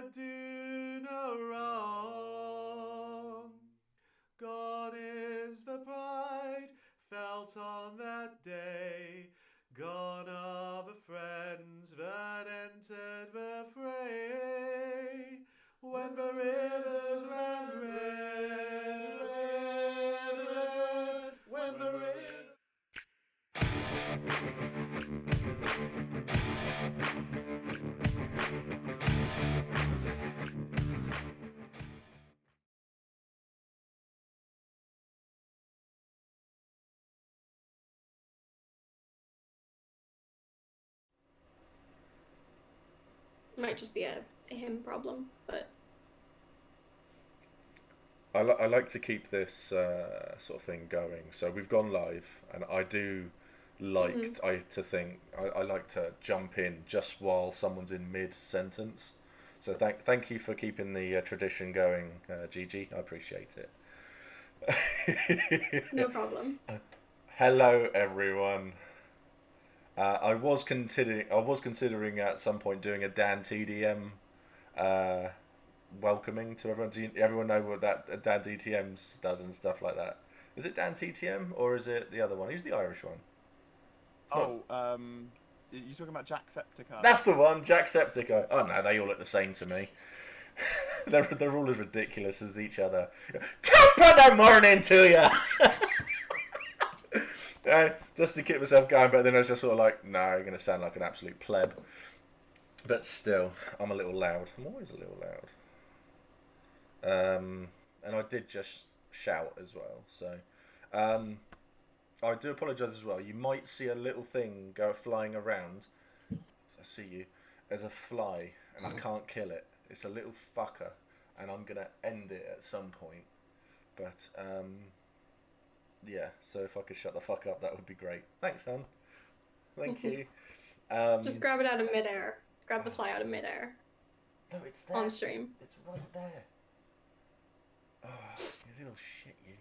would do no wrong. Gone is the pride felt on that day. Gone are the friends that entered the fray. When the rivers ran red, red, red. When the rivers... Might just be a him problem, but I like to keep this sort of thing going. So we've gone live, and I do like to think I like to jump in just while someone's in mid sentence. So thank you for keeping the tradition going, Gigi. I appreciate no it. problem. Hello, everyone. I was considering at some point doing a Dan TDM uh, welcoming to everyone. Everyone know what that Dan TTM does and stuff like that? Is it Dan TTM or is it the other one? Who's the Irish one? It's not. You're talking about Jacksepticeye. That's the one, Jacksepticeye. Oh no, they all look the same to me. they're all as ridiculous as each other. Top of the morning to you. Just to keep myself going, but then I was just sort of like, no, you're going to sound like an absolute pleb. But still, I'm a little loud. I'm always a little loud. And I did just shout as well. So I do apologise as well. You might see a little thing go flying around. I see you. As a fly, and I can't kill it. It's a little fucker, and I'm going to end it at some point. But yeah, so if I could shut the fuck up, that would be great. Thanks, hon. Thank you. Just grab it out of midair. Grab the fly out of midair. No, it's there. On stream. It's right there. Oh, you little shit, you.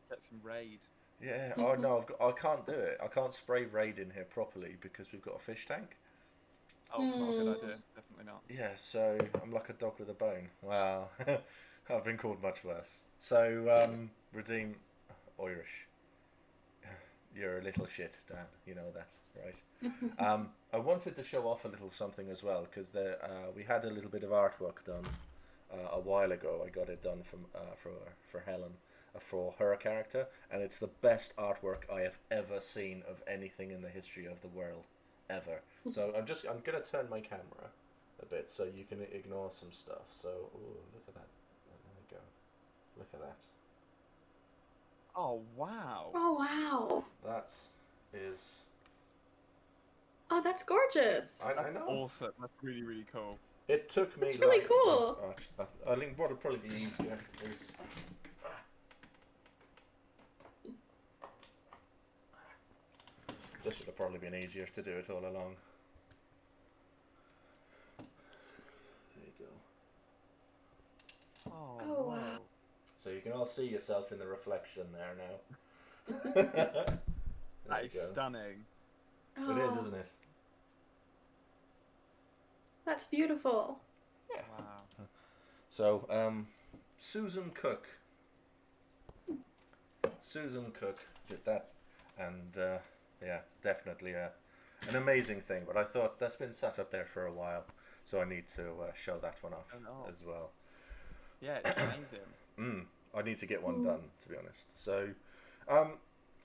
Get some raid. Yeah. Oh no, I can't do it. I can't spray raid in here properly because we've got a fish tank. Oh, not a good idea. Definitely not. Yeah. So I'm like a dog with a bone. Wow. I've been called much worse. So redeem Irish. You're a little shit, Dan. You know that, right? I wanted to show off a little something as well because we had a little bit of artwork done a while ago. I got it done for Helen for her character, and it's the best artwork I have ever seen of anything in the history of the world, ever. So I'm gonna turn my camera a bit so you can ignore some stuff. So ooh, look at that. There we go. Look at that. Oh wow! Oh wow! That is. Oh, that's gorgeous. I know. Awesome. That's really, really cool. It took me. That's really cool. I think what would probably be easier is. This would have probably been easier to do it all along. There you go. Oh wow. So you can all see yourself in the reflection there now. That is stunning. Oh, It is, isn't it? that's beautiful. Yeah. Wow. So, Susan Cook. Susan Cook did that, and yeah, definitely an amazing thing. But I thought that's been sat up there for a while, so I need to show that one off as well. Yeah, it's amazing. I need to get one done, to be honest. So,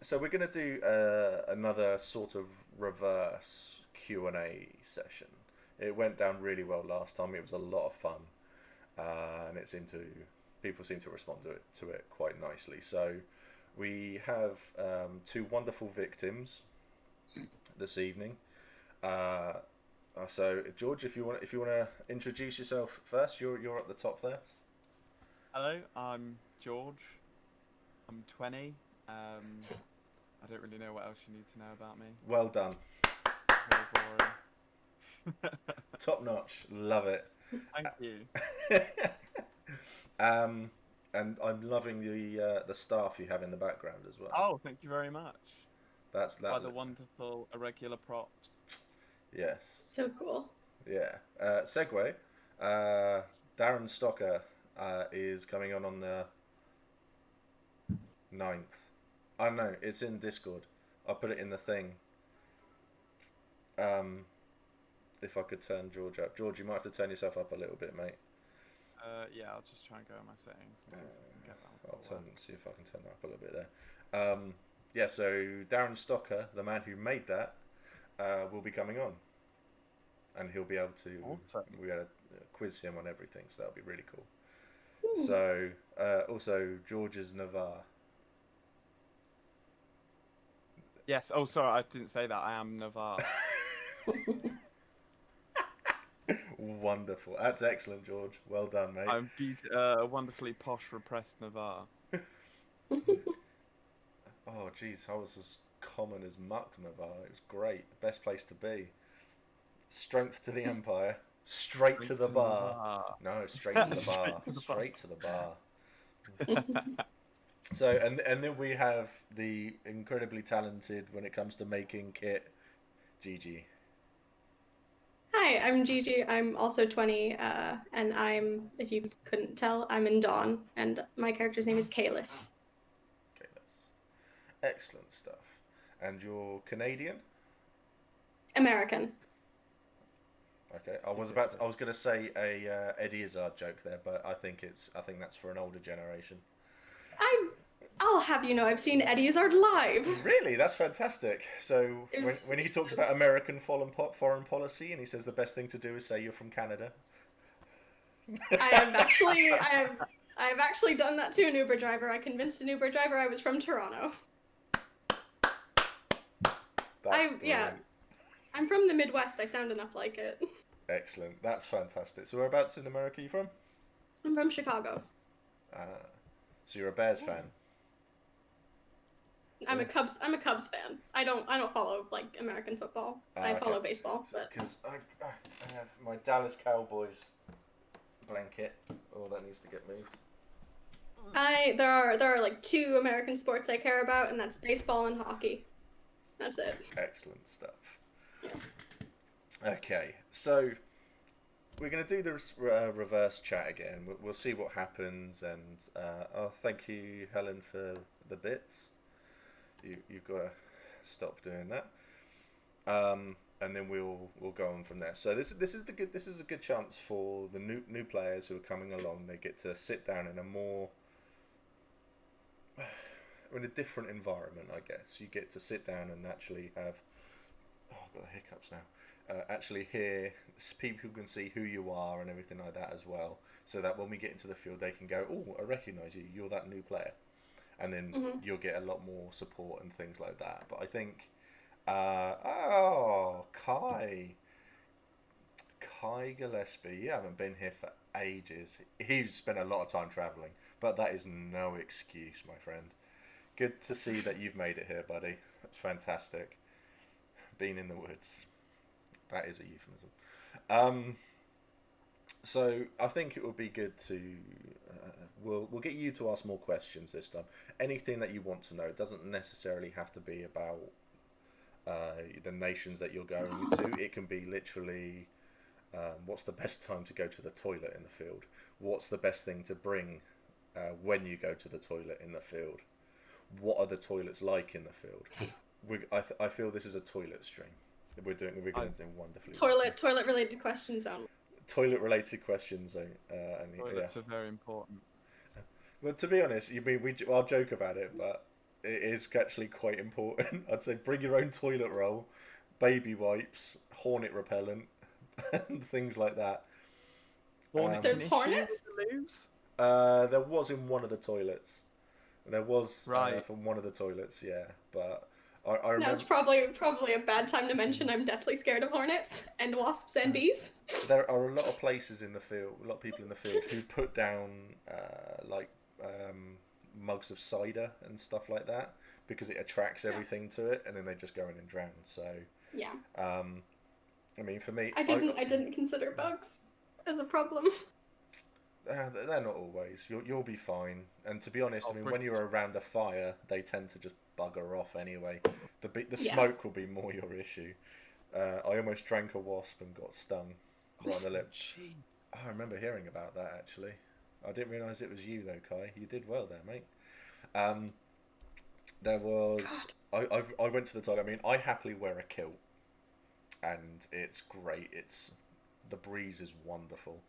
so we're gonna do another sort of reverse Q&A session. It went down really well last time. It was a lot of fun, and people seem to respond to it quite nicely. So, we have two wonderful victims this evening. So, George, if you want to introduce yourself first, you're at the top there. Hello, I'm George. I'm 20. I don't really know what else you need to know about me. Well done. Very boring. Top notch. Love it. Thank you. And I'm loving the staff you have in the background as well. Oh, thank you very much. That's By the wonderful irregular props. Yes. So cool. Yeah. Segue. Darren Stocker is coming on the 9th. I don't know. It's in Discord. I'll put it in the thing. If I could turn George up. George, you might have to turn yourself up a little bit, mate. Yeah, I'll just try and go in my settings and see if I can get that. I'll see if I can turn that up a little bit there. Yeah, so Darren Stocker, the man who made that, will be coming on. And he'll be able to we had to quiz him on everything, so that'll be really cool. So, also, George's Navarre. Yes, oh sorry, I didn't say that. I am Navarre. Wonderful. That's excellent, George. Well done, mate. I'm wonderfully posh, repressed Navarre. Oh, jeez, I was as common as muck, Navarre. It was great. Best place to be. Strength to the Empire. Straight to the bar. No, straight to the bar. Straight to the bar. So, and then we have the incredibly talented, when it comes to making kit, Gigi. Hi, I'm Gigi. I'm also 20, and I'm, if you couldn't tell, I'm in Dawn, and my character's name is Kalis. Kalis. Excellent stuff. And you're Canadian? American. Okay, I was going to say a Eddie Izzard joke there, but I think that's for an older generation. I'll have you know, I've seen Eddie Izzard live. Really, that's fantastic. So when he talks about American foreign policy, and he says the best thing to do is say you're from Canada. I've actually done that to an Uber driver. I convinced an Uber driver I was from Toronto. I'm from the Midwest. I sound enough like it. Excellent. That's fantastic. So whereabouts in America are you from? I'm from Chicago. So you're a Bears fan? I'm a Cubs fan. I don't follow like American football. I follow baseball. Because I have my Dallas Cowboys blanket. Oh, that needs to get moved. There are like 2 American sports I care about, and that's baseball and hockey. That's it. Excellent stuff. Okay, so we're going to do the reverse chat again. We'll see what happens, and thank you, Helen, for the bits. You've got to stop doing that, and then we'll go on from there. So this is a good chance for the new players who are coming along. They get to sit down in a different environment, I guess. You get to sit down and actually have. Oh, I've got the hiccups now. Actually hear people who can see who you are and everything like that as well, so that when we get into the field they can go, oh, I recognise you, you're that new player, and then you'll get a lot more support and things like that. But I think Kai Gillespie, you haven't been here for ages. He's spent a lot of time travelling, but that is no excuse, my friend. Good to see that you've made it here, buddy. That's fantastic. Been in the woods. That is a euphemism. So I think it would be good to we'll get you to ask more questions this time. Anything that you want to know. It doesn't necessarily have to be about the nations that you're going to. It can be literally what's the best time to go to the toilet in the field? What's the best thing to bring when you go to the toilet in the field? What are the toilets like in the field? I feel this is a toilet stream. We're going to do wonderfully. Toilet related questions only. Toilet related questions. Toilets are very important. Well, to be honest, I'll joke about it, but it is actually quite important. I'd say bring your own toilet roll, baby wipes, hornet repellent, and things like that. There's hornets? There was in one of the toilets. There was right from one of the toilets, yeah, but. I remember... Now's probably a bad time to mention I'm deathly scared of hornets and wasps and bees. There are a lot of places in the field, a lot of people in the field who put down mugs of cider and stuff like that because it attracts everything to it, and then they just go in and drown. So yeah. I mean, for me, I didn't consider bugs as a problem. They're not always. You'll be fine. And to be honest, when you're around a fire, they tend to just bugger off anyway. The smoke will be more your issue. I almost drank a wasp and got stung right on the lip. I remember hearing about that actually. I didn't realise it was you though, Kai. You did well there, mate. Um, there was. I went to the toilet. I mean, I happily wear a kilt, and it's great. The breeze is wonderful.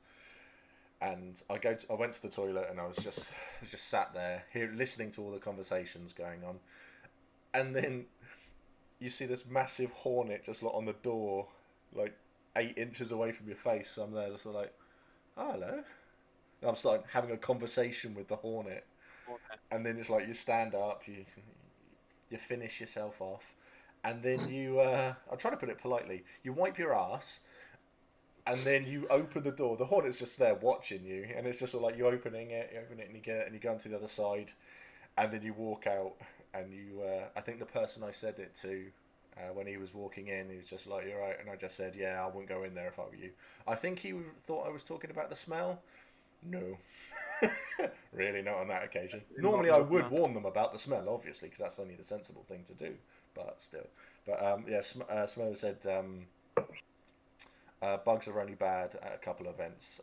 And I went to the toilet, and I was just sat there, here listening to all the conversations going on, and then you see this massive hornet just like on the door, like 8 inches away from your face. So I'm there, just like, oh, hello. And I'm starting having a conversation with the hornet, and then it's like you stand up, you finish yourself off, and then you I'm trying to put it politely. You wipe your ass, and then you open the door. The hornet's just there watching you, and it's just sort of like you open it, and you go onto the other side, and then you walk out, and you. I think the person I said it to, when he was walking in, he was just like, "You're right," and I just said, "Yeah, I wouldn't go in there if I were you." I think he thought I was talking about the smell. No, really not on that occasion. Normally, I would warn them about the smell, obviously, because that's only the sensible thing to do. But still, yeah, Smo said. Bugs are only bad at a couple of events.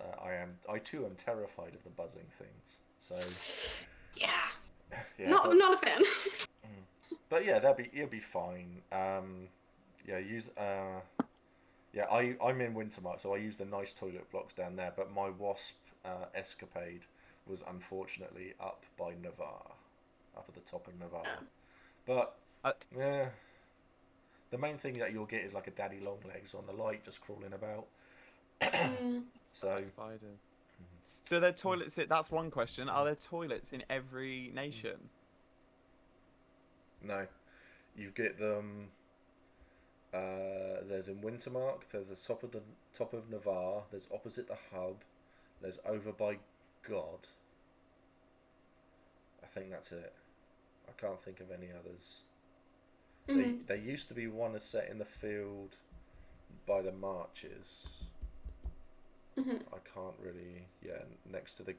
I too am terrified of the buzzing things. So Yeah. yeah, Not a fan. but yeah, it'll be fine. Yeah, yeah, I'm in Wintermark, so I use the nice toilet blocks down there. But my wasp escapade was unfortunately up by Navarre, up at the top of Navarre. But yeah. The main thing that you'll get is like a daddy long legs on the light just crawling about. So Spider. So are there toilets? That's one question. Are there toilets in every nation? No, you get them. There's in Wintermark. There's the top of Navarre. There's opposite the hub. There's over by God. I think that's it. I can't think of any others. There used to be one set in the field by the marches. I can't really. Yeah, next to the.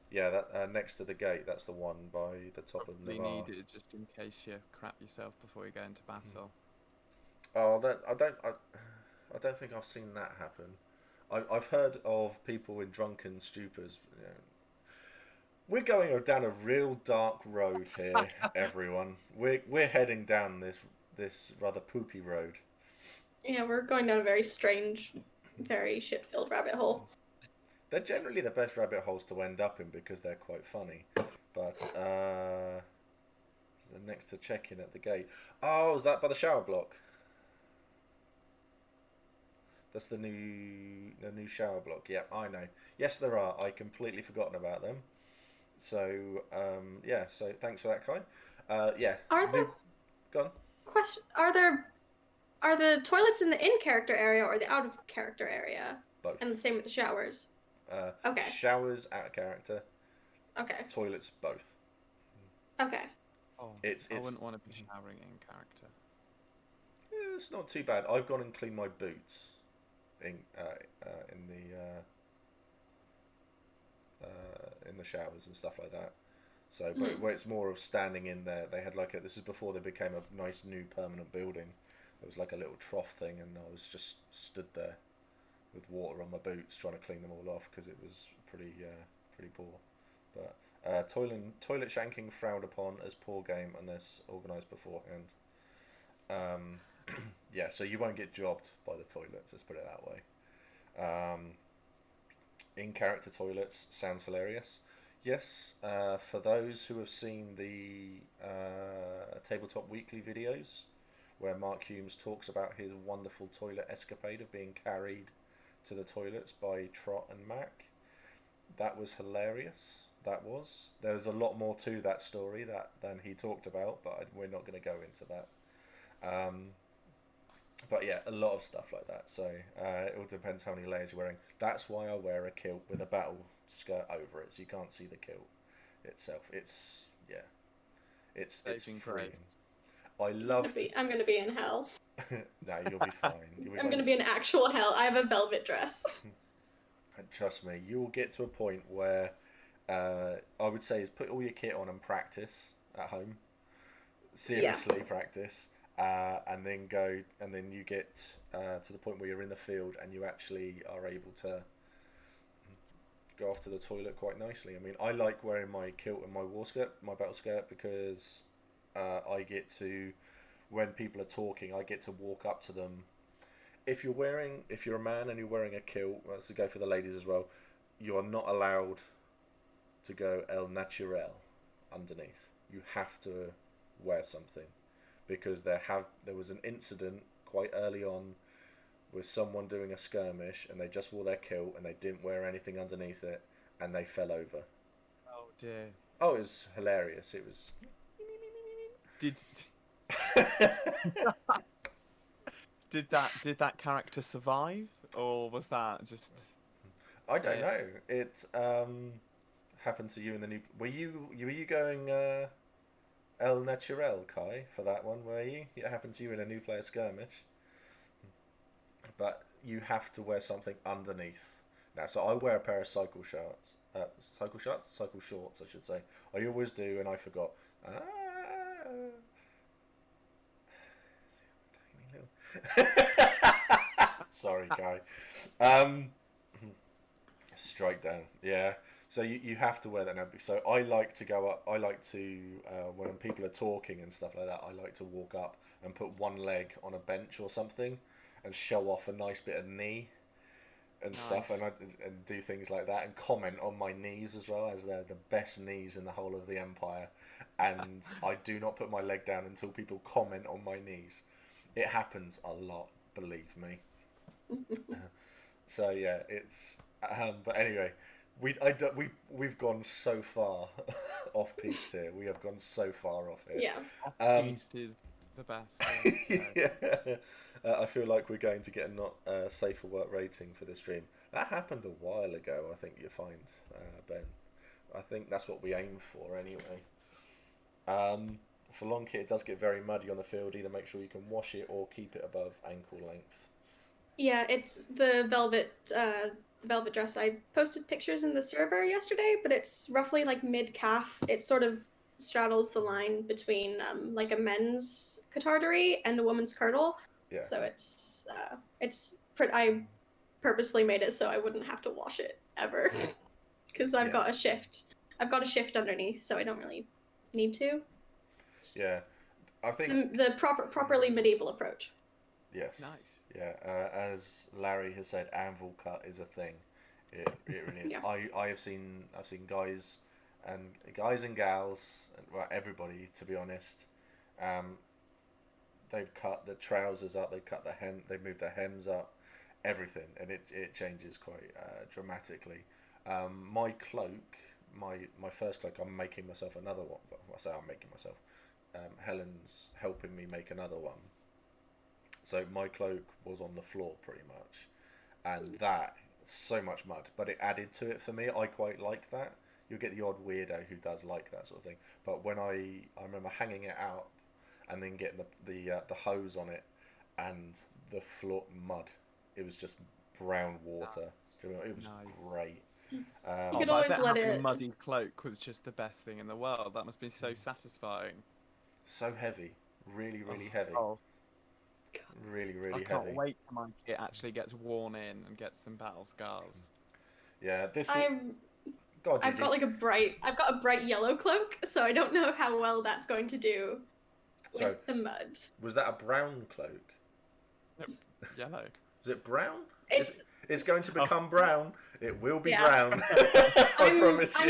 Yeah, that next to the gate. That's the one by the top of Navarre. You need it just in case you crap yourself before you go into battle. Oh, I don't think I've seen that happen. I've heard of people in drunken stupors. You know, we're going down a real dark road here, everyone. We're heading down this rather poopy road. Yeah, we're going down a very strange, very shit-filled rabbit hole. They're generally the best rabbit holes to end up in because they're quite funny. But next to check-in at the gate. Oh, is that by the shower block? That's the new shower block. Yeah, I know. Yes, there are. I completely forgotten about them. So yeah. So thanks for that, Kai. Yeah. Are there? Go on. Question: Are the toilets in the in-character area or the out-of-character area? Both. And the same with the showers. Okay. Showers out of character. Okay. Toilets both. Okay. Oh, I wouldn't want to be showering in character. Yeah, it's not too bad. I've gone and cleaned my boots in the showers and stuff like that. So, but where it's more of standing in there, they had like this is before they became a nice new permanent building. There was like a little trough thing, and I was just stood there with water on my boots trying to clean them all off because it was pretty poor. But toilet shanking frowned upon as poor game unless organised beforehand. Yeah, so you won't get jobbed by the toilets. Let's put it that way. In character toilets sounds hilarious. Yes, for those who have seen the Tabletop Weekly videos, where Mark Humes talks about his wonderful toilet escapade of being carried to the toilets by Trot and Mac, that was hilarious. There's a lot more to that story than he talked about, but we're not going to go into that. But yeah, a lot of stuff like that. So it all depends how many layers you're wearing. That's why I wear a kilt with a battle skirt over it, so you can't see the kilt itself. It's freeing. I love. I'm gonna be in hell. No, you'll be fine. I'm gonna be in actual hell. I have a velvet dress. And trust me, you'll get to a point where I would say is put all your kit on and practice at home. Seriously, practice. And then you get to the point where you're in the field and you actually are able to go off to the toilet quite nicely. I mean, I like wearing my kilt and my war skirt, my battle skirt, because I get to, when people are talking, I get to walk up to them. If you're a man and you're wearing a kilt, let's go for the ladies as well, you are not allowed to go el naturel underneath. You have to wear something, because there was an incident quite early on with someone doing a skirmish and they just wore their kilt and they didn't wear anything underneath it and they fell over. Oh dear. Oh, it was hilarious. It was. Did did that character survive, or was that just? I don't know. It happened to you in the new. Were you going El Naturel, Kai, for that one? Were you? It happened to you in a new player skirmish. But you have to wear something underneath. Now, so I wear a pair of cycle shorts, I should say. I always do, and I forgot. Sorry, Kai. Strike down. Yeah. So you have to wear that now. So I like to go up. I like to when people are talking and stuff like that. I like to walk up and put one leg on a bench or something, and show off a nice bit of knee and stuff, and do things like that, and comment on my knees as well, as they're the best knees in the whole of the Empire. And I do not put my leg down until people comment on my knees. It happens a lot, believe me. So yeah, it's. But anyway, we've gone so far off piste here. We have gone so far off here. Yeah. Piste is the best. Yeah. I feel like we're going to get a not safe for work rating for this stream. That happened a while ago, I think you find, Ben. I think that's what we aim for anyway. For long kit, it does get very muddy on the field. Either make sure you can wash it or keep it above ankle length. Yeah, it's the velvet dress. I posted pictures in the server yesterday, but it's roughly like mid-calf. It sort of straddles the line between like a men's catarderie and a woman's kirtle. Yeah. So I purposefully made it so I wouldn't have to wash it ever, because I've got a shift. I've got a shift underneath, so I don't really need to. Yeah, I think the properly medieval approach. Yes. Nice. Yeah, as Larry has said, anvil cut is a thing. It really is. Yeah. I've seen guys and gals, and well, everybody, to be honest. They've cut the trousers up. They've cut the hem. They've moved their hems up. Everything, and it changes quite dramatically. My cloak, my first cloak, I'm making myself another one. But I say I'm making myself. Helen's helping me make another one. So my cloak was on the floor pretty much, and that so much mud, but it added to it for me. I quite like that. You'll get the odd weirdo who does like that sort of thing. But when I remember hanging it out and then getting the hose on it and the floor mud, it was just brown water. It was great. You could But I always bet let having a it. muddy cloak was just the best thing in the world. That must be so satisfying. So heavy, really heavy. Oh, Really I heavy. can't wait till my kit actually gets worn in and gets some battle scars. Yeah, I've got a bright yellow cloak, so I don't know how well that's going to do with the mud. Was that a brown cloak? Yellow. Is it brown? It's going to become brown. It will be Yeah. brown. I promise you.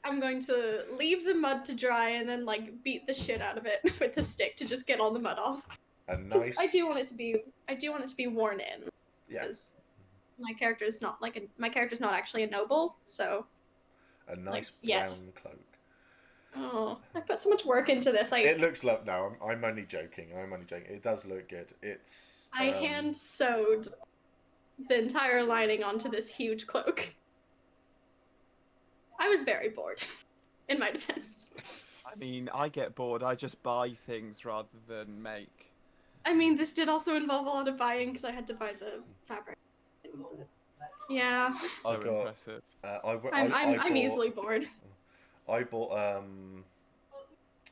I'm going to leave the mud to dry and then beat the shit out of it with a stick to just get all the mud off. A nice. I do want it to be worn in. Yeah. Because my character's not actually a noble, so. A nice brown cloak. Oh, I put so much work into this. It looks like no. I'm only joking. It does look good. It's. I hand sewed the entire lining onto this huge cloak. I was very bored, in my defense. I mean, I get bored. I just buy things rather than make. I mean, this did also involve a lot of buying because I had to buy the fabric. Yeah. I So got. impressive. I'm easily bored. I bought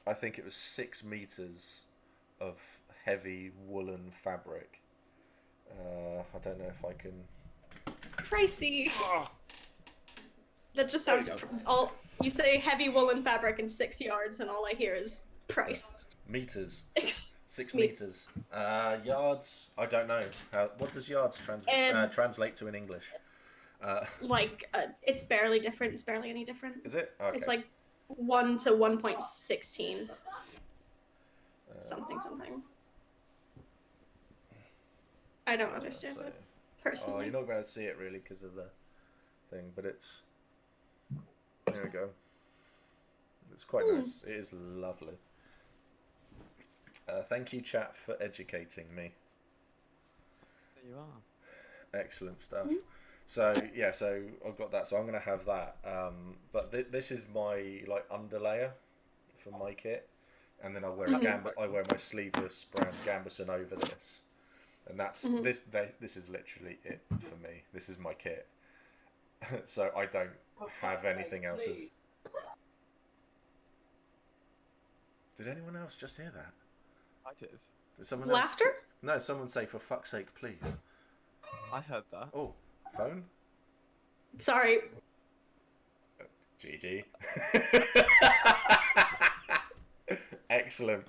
I think it was 6 meters of heavy woolen fabric. I don't know if I can pricey. Oh, That just There you sounds go. you say heavy woolen fabric and 6 yards, and all I hear is price. meters. 6 Me- meters. Yards. I don't know. What does yards And translate to in English? it's barely different. It's barely any different. Is it? Okay. It's like 1 to 1.16. Something. I don't understand it personally. Oh, you're not going to see it really because of the thing, but it's. There we go. It's quite nice. It is lovely. Thank you, chat, for educating me. There you are. Excellent stuff. So yeah, so I've got that. So I'm going to have that. But this is my like underlayer for my kit, and then I wear I wear my sleeveless brown gambeson over this, and that's this is literally it for me. This is my kit. So I don't have anything else. Did anyone else just hear that? I did. Did someone Laughter? else? No, someone say, "For fuck's sake, please." I heard that. Oh, phone. Sorry. GG. Excellent.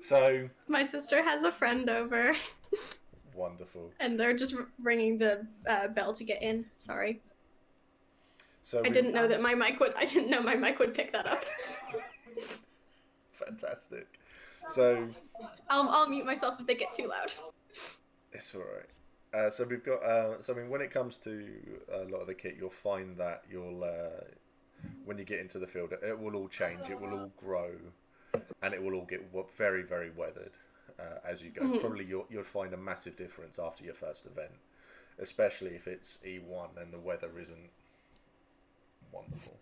So My sister has a friend over, wonderful. and they're just ringing the bell to get in. Sorry. So I didn't know that my mic would. I didn't know my mic would pick that up. Fantastic. So I'll mute myself if they get too loud. it's all right. So we've got. So I mean, when it comes to a lot of the kit, you'll find that when you get into the field, it will all change. It will all grow, and it will all get very, very weathered as you go. Probably you'll find a massive difference after your first event, especially if it's E1 and the weather isn't wonderful.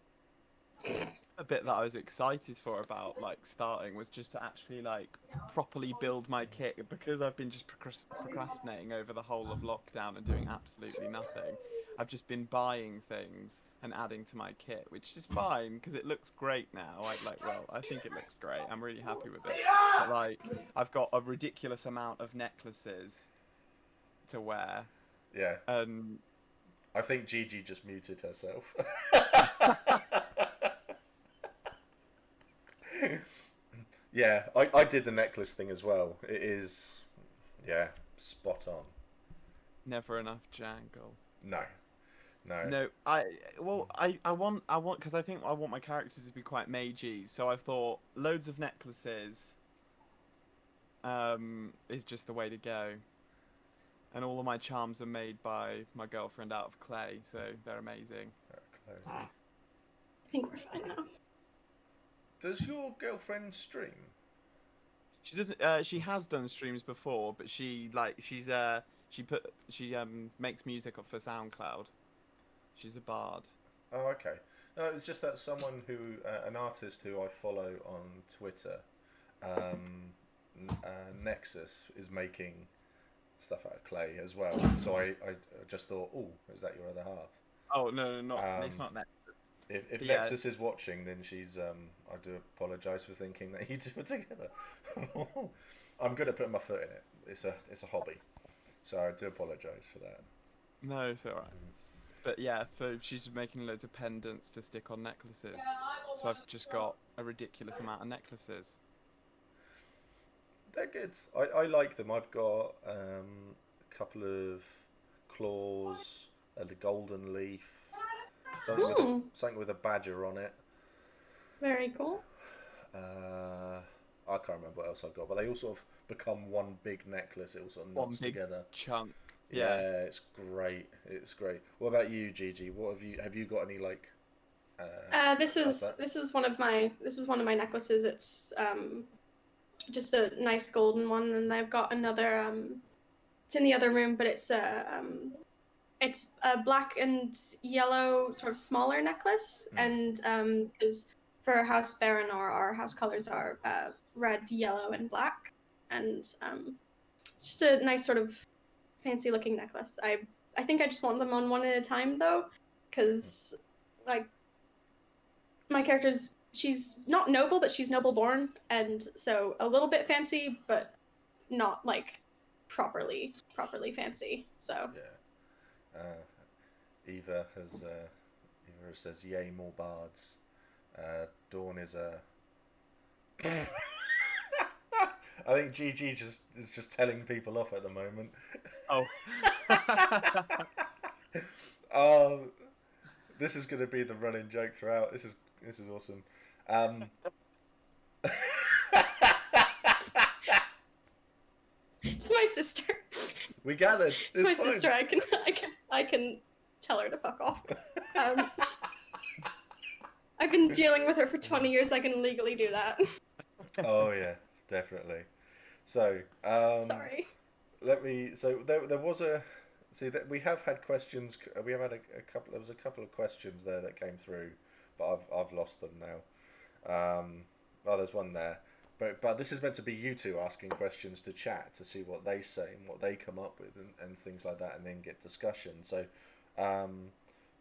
A bit that I was excited for about like starting was just to actually like properly build my kit, because I've been just procrastinating over the whole of lockdown and doing absolutely nothing. I've just been buying things and adding to my kit, which is fine because it looks great now. I think it looks great. I'm really happy with it. But like, I've got a ridiculous amount of necklaces to wear. Yeah. And I think Gigi just muted herself. Yeah, I did the necklace thing as well. It is, yeah, spot on. never enough jangle. No. No, I want because I think I want my character to be quite magey. So I thought loads of necklaces is just the way to go. And all of my charms are made by my girlfriend out of clay, so they're amazing. I think we're fine now. Does your girlfriend stream? She doesn't. She has done streams before, but she makes music for SoundCloud. She's a bard. Oh, okay. No, it's just that someone an artist who I follow on Twitter, Nexus, is making stuff out of clay as well. So I just thought, oh, is that your other half? Oh no, it's not Nexus. If Yeah. Nexus is watching, then she's. I do apologise for thinking that you two were together. I'm good at putting my foot in it. It's a hobby, so I do apologise for that. No, it's alright. But yeah, so she's making loads of pendants to stick on necklaces. So I've just got a ridiculous amount of necklaces. They're good. I like them. I've got a couple of claws, the golden leaf, something with a badger on it. Very cool. I can't remember what else I've got, but they all sort of become one big necklace. It all sort of knots One big together. chunk. Yeah, it's great. It's great. What about you, Gigi? What have you got any like? This is one of my necklaces. It's just a nice golden one, and I've got another. It's in the other room, but it's a black and yellow sort of smaller necklace, and is for House Baron, or our house colors are red, yellow, and black, and it's just a nice sort of fancy looking necklace. I think I just want them on one at a time though, because like my character's, she's not noble, but she's noble born, and so a little bit fancy, but not like properly fancy. So Yeah. Eva says, "Yay, more bards." Dawn is a. I think GG is just telling people off at the moment. Oh. Oh, this is going to be the running joke throughout. This is awesome. It's my sister. We gathered. It's my fine. sister. I can tell her to fuck off. I've been dealing with her for 20 years. I can legally do that. Oh yeah, definitely. So Sorry. let me. So there was a. See that we have had questions. We have had a couple. There was a couple of questions there that came through, but I've lost them now. Oh, there's one there. But this is meant to be you two asking questions to chat to see what they say and what they come up with and things like that, and then get discussion. So,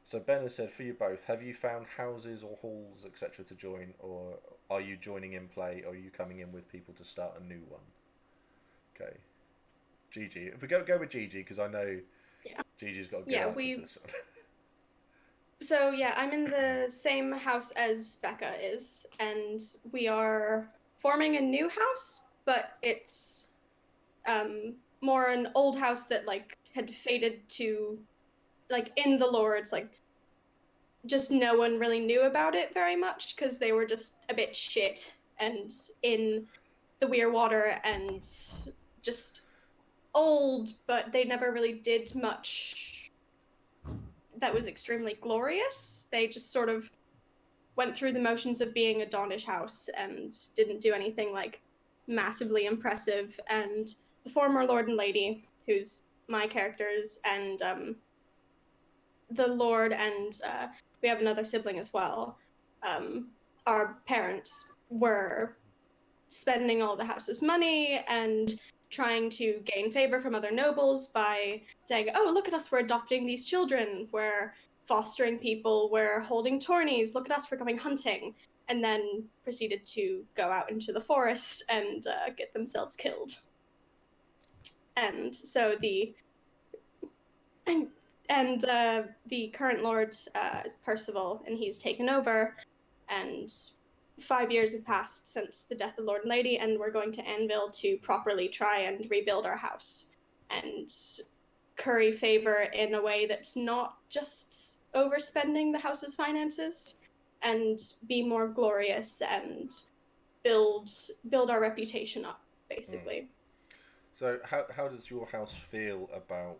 so Ben has said, for you both, have you found houses or halls, etc., to join, or are you joining in play, or are you coming in with people to start a new one? Okay, Gigi. If we go with Gigi, because I know Gigi's got a good answer to this one. So yeah, I'm in the same house as Becca is, and we are forming a new house, but it's more an old house that like had faded to, like, in the lore, it's like just no one really knew about it very much because they were just a bit shit and in the Weir Water and just old, but they never really did much that was extremely glorious. They just sort of went through the motions of being a Dawnish house and didn't do anything like massively impressive. And the former Lord and Lady, who's my characters, and the Lord, and we have another sibling as well, our parents were spending all the house's money and trying to gain favor from other nobles by saying, oh, look at us, we're adopting these children, we're fostering people, we're holding tourneys, look at us, we're going hunting, and then proceeded to go out into the forest and get themselves killed. And so the current lord is Percival, and he's taken over, and 5 years have passed since the death of Lord and Lady, and we're going to Anvil to properly try and rebuild our house and curry favor in a way that's not just overspending the house's finances, and be more glorious and build our reputation up, basically. So how does your house feel about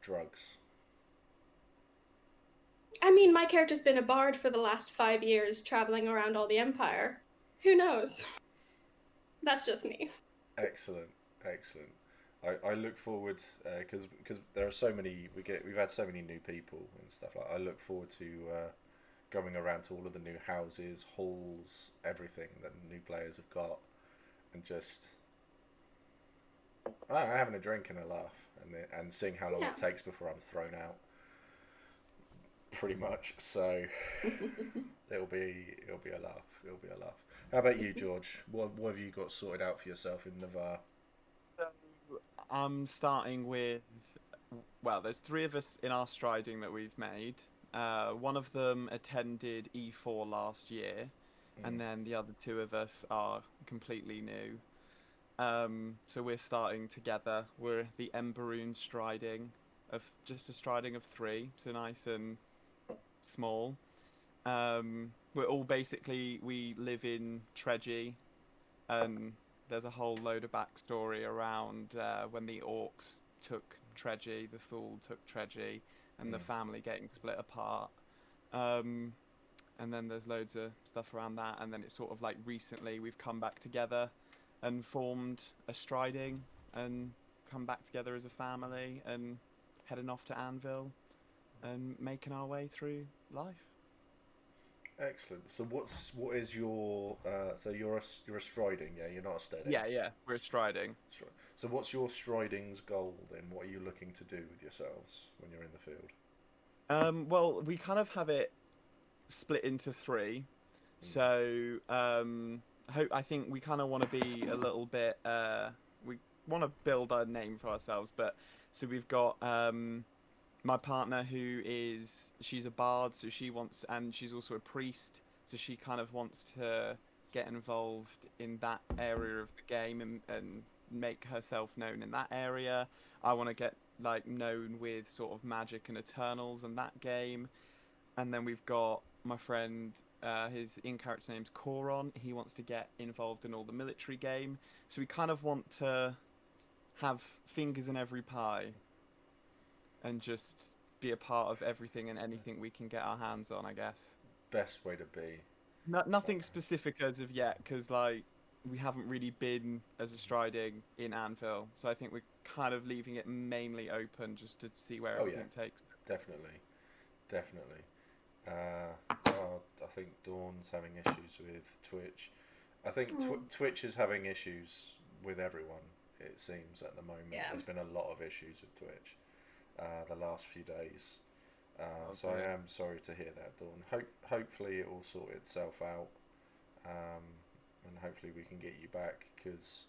drugs? I mean, my character's been a bard for the last 5 years, traveling around all the Empire. Who knows? That's just me. Excellent. I look forward because there are so many we've had so many new people and stuff like. I look forward to going around to all of the new houses, halls, everything that the new players have got, and just I don't know, having a drink and a laugh, and seeing how long it takes before I'm thrown out. Pretty much. So it'll be a laugh. How about you, George? What have you got sorted out for yourself in Navarre? I'm starting with, well, there's 3 of us in our striding that we've made. One of them attended E4 last year, and then the other 2 of us are completely new. So we're starting together. We're the Emberoon striding, of just a striding of 3, so nice and small. We're all basically, we live in Treggy, and there's a whole load of backstory around when the orcs took Treggy, the Thule took Treggy, and the family getting split apart. And then there's loads of stuff around that, and then it's sort of like recently we've come back together and formed a striding and come back together as a family and heading off to Anvil and making our way through life. Excellent. So what is your so you're a striding, yeah? You're not a steading. Yeah, we're a striding. So what's your striding's goal then? What are you looking to do with yourselves when you're in the field? Well, we kind of have it split into 3. So I think we kind of want to be a little bit we want to build a name for ourselves, but So we've got my partner she's a bard, so and she's also a priest, so she kind of wants to get involved in that area of the game and make herself known in that area. I want to get like known with sort of magic and Eternals and that game. And then we've got my friend, his in-character name's Coron. He wants to get involved in all the military game. So we kind of want to have fingers in every pie and just be a part of everything and anything we can get our hands on, I guess. Best way to be. Nothing specific as of yet, because like we haven't really been as a striding in Anvil, so I think we're kind of leaving it mainly open just to see where everything takes. Definitely. I think Dawn's having issues with Twitch. I think Twitch is having issues with everyone, it seems, at the moment. Yeah. There's been a lot of issues with Twitch the last few days. So I am sorry to hear that, Dawn. Hopefully it will sort itself out, and hopefully we can get you back, because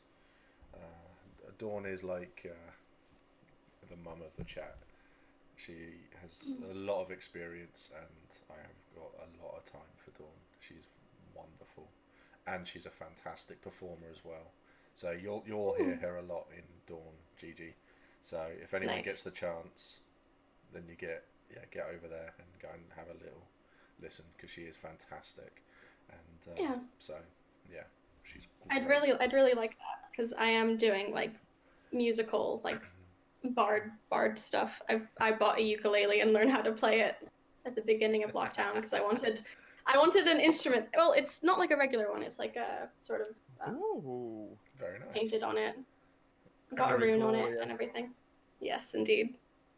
Dawn is like the mum of the chat. She has a lot of experience, and I have got a lot of time for Dawn. She's wonderful, and she's a fantastic performer as well. So you'll hear her a lot in Dawn, Gigi. So if anyone gets the chance, then you get over there and go and have a little listen, because she is fantastic. And so yeah, she's great. I'd really like that, because I am doing like musical like bard stuff. I bought a ukulele and learned how to play it at the beginning of lockdown, because I wanted an instrument. Well, it's not like a regular one. It's like a sort of Ooh, very nice. painted on it. Got a rune on it and everything. Yes, indeed.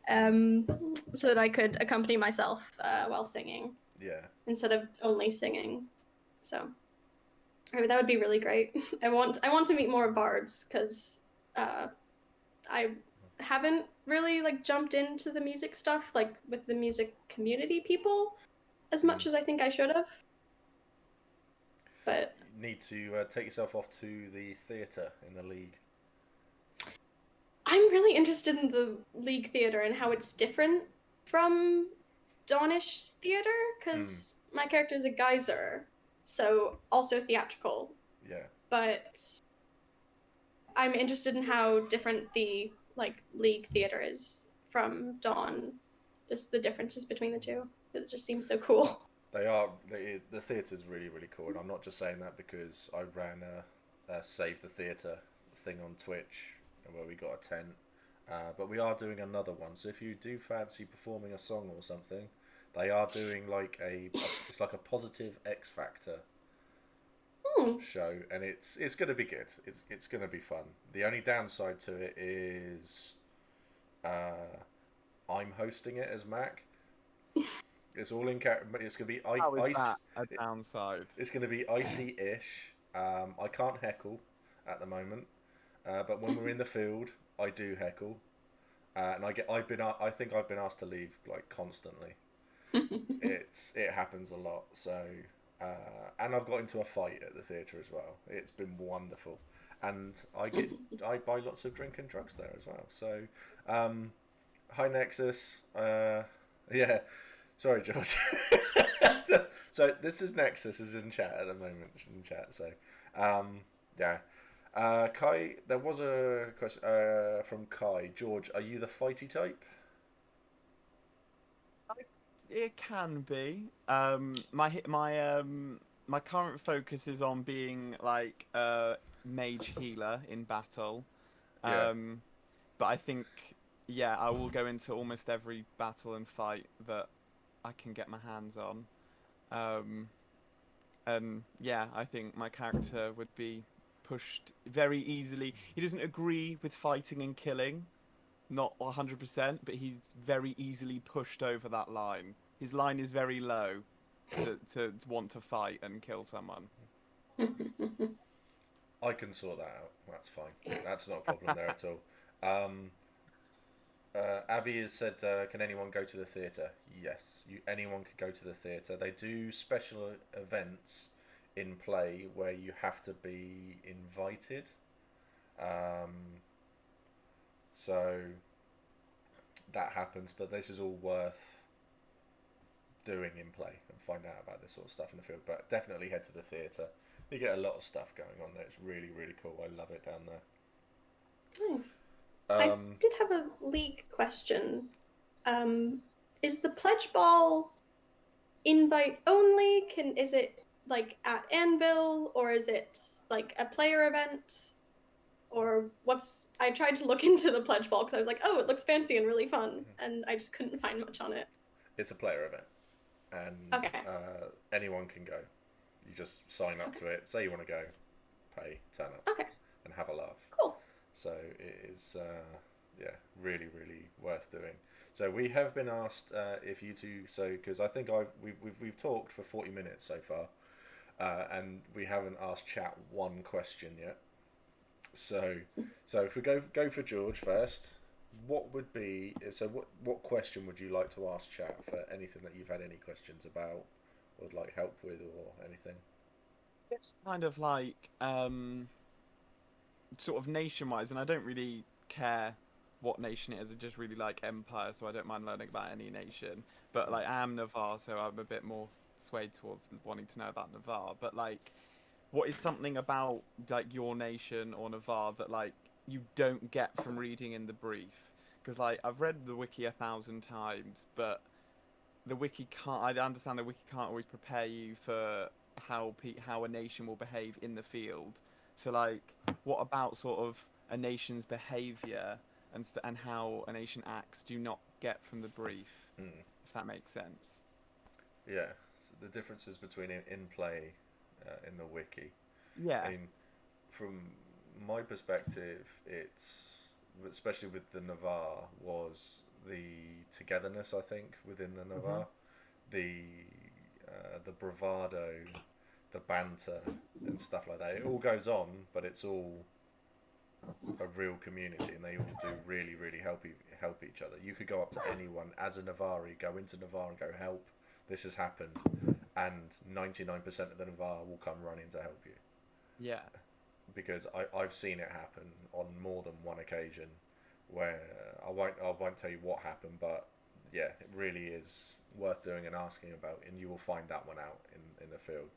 So that I could accompany myself while singing. Yeah. Instead of only singing. So that would be really great. I want to meet more bards, because I haven't really like jumped into the music stuff like with the music community people as much as I think I should have. But you need to take yourself off to the theatre in the League. I'm really interested in the League theatre and how it's different from Dawnish theatre, because my character is a geyser, so also theatrical. Yeah. But I'm interested in how different the like League theatre is from Dawn. Just the differences between the two. It just seems so cool. They are. The theatre's really, really cool, and I'm not just saying that because I ran a Save the Theatre thing on Twitch where we got a tent. But we are doing another one. So if you do fancy performing a song or something, they are doing like it's like a positive X Factor show, and it's going to be good. It's going to be fun. The only downside to it is I'm hosting it as Mac. It's all in character. It's going to be how is that a downside? It's going to be icy-ish. I can't heckle at the moment, but when we're in the field, I do heckle, and I think I've been asked to leave like constantly. It happens a lot. So, and I've got into a fight at the theatre as well. It's been wonderful, and I buy lots of drink and drugs there as well. So, hi Nexus. Yeah. Sorry, George. So this is Nexus is in chat at the moment. She's in chat. So, yeah. Kai, there was a question from Kai. George, are you the fighty type? It can be. My current focus is on being like a mage healer in battle. Yeah. But I think I will go into almost every battle and fight that I can get my hands on. And yeah, I think my character would be pushed very easily. He doesn't agree with fighting and killing, not 100%, but he's very easily pushed over that line. His line is very low to want to fight and kill someone. I can sort that out. That's fine. That's not a problem there at all. Abby has said, can anyone go to the theatre? Yes, anyone can go to the theatre. They do special events in play where you have to be invited. So that happens, but this is all worth doing in play and find out about this sort of stuff in the field. But definitely head to the theatre. You get a lot of stuff going on there. It's really, really cool. I love it down there. Nice. I Um, did have a league question. Is the pledge ball invite only? Is it like at Anvil, or is it like a player event? Or I tried to look into the pledge ball because I was like, oh, it looks fancy and really fun, and I just couldn't find much on it. it's a player event, and Okay. anyone can go. You just sign up to it, say you want to go, pay, turn up, Okay. and have a laugh. Cool. So it is, really, really worth doing. So we have been asked if you two, because I think we've talked for 40 minutes so far, and we haven't asked chat one question yet. So if we go for George first, what question would you like to ask chat for anything that you've had any questions about, or would like help with, or anything? It's kind of like sort of nation-wise, and I don't really care what nation it is. I just really like Empire, so I don't mind learning about any nation. But like, I am Navarre, so I'm a bit more swayed towards wanting to know about Navarre. But like, what is something about like your nation or Navarre that like you don't get from reading in the brief? Because like I've read the wiki 1,000 times, but the wiki can't. I understand the wiki can't always prepare you for how a nation will behave in the field. So like, what about sort of a nation's behaviour and how a nation acts do you not get from the brief? If that makes sense. Yeah, so the differences between in play in the wiki. Yeah. I mean, from my perspective, it's especially with the Navarre was the togetherness. I think within the Navarre, the bravado, the banter, and stuff like that. It all goes on, but it's all a real community, and they all do really, really help each other. You could go up to anyone as a Navarre, go into Navarre and go, help, this has happened, and 99% of the Navarre will come running to help you. Yeah. Because I've seen it happen on more than one occasion, where I won't tell you what happened, but yeah, it really is worth doing and asking about, and you will find that one out in the field.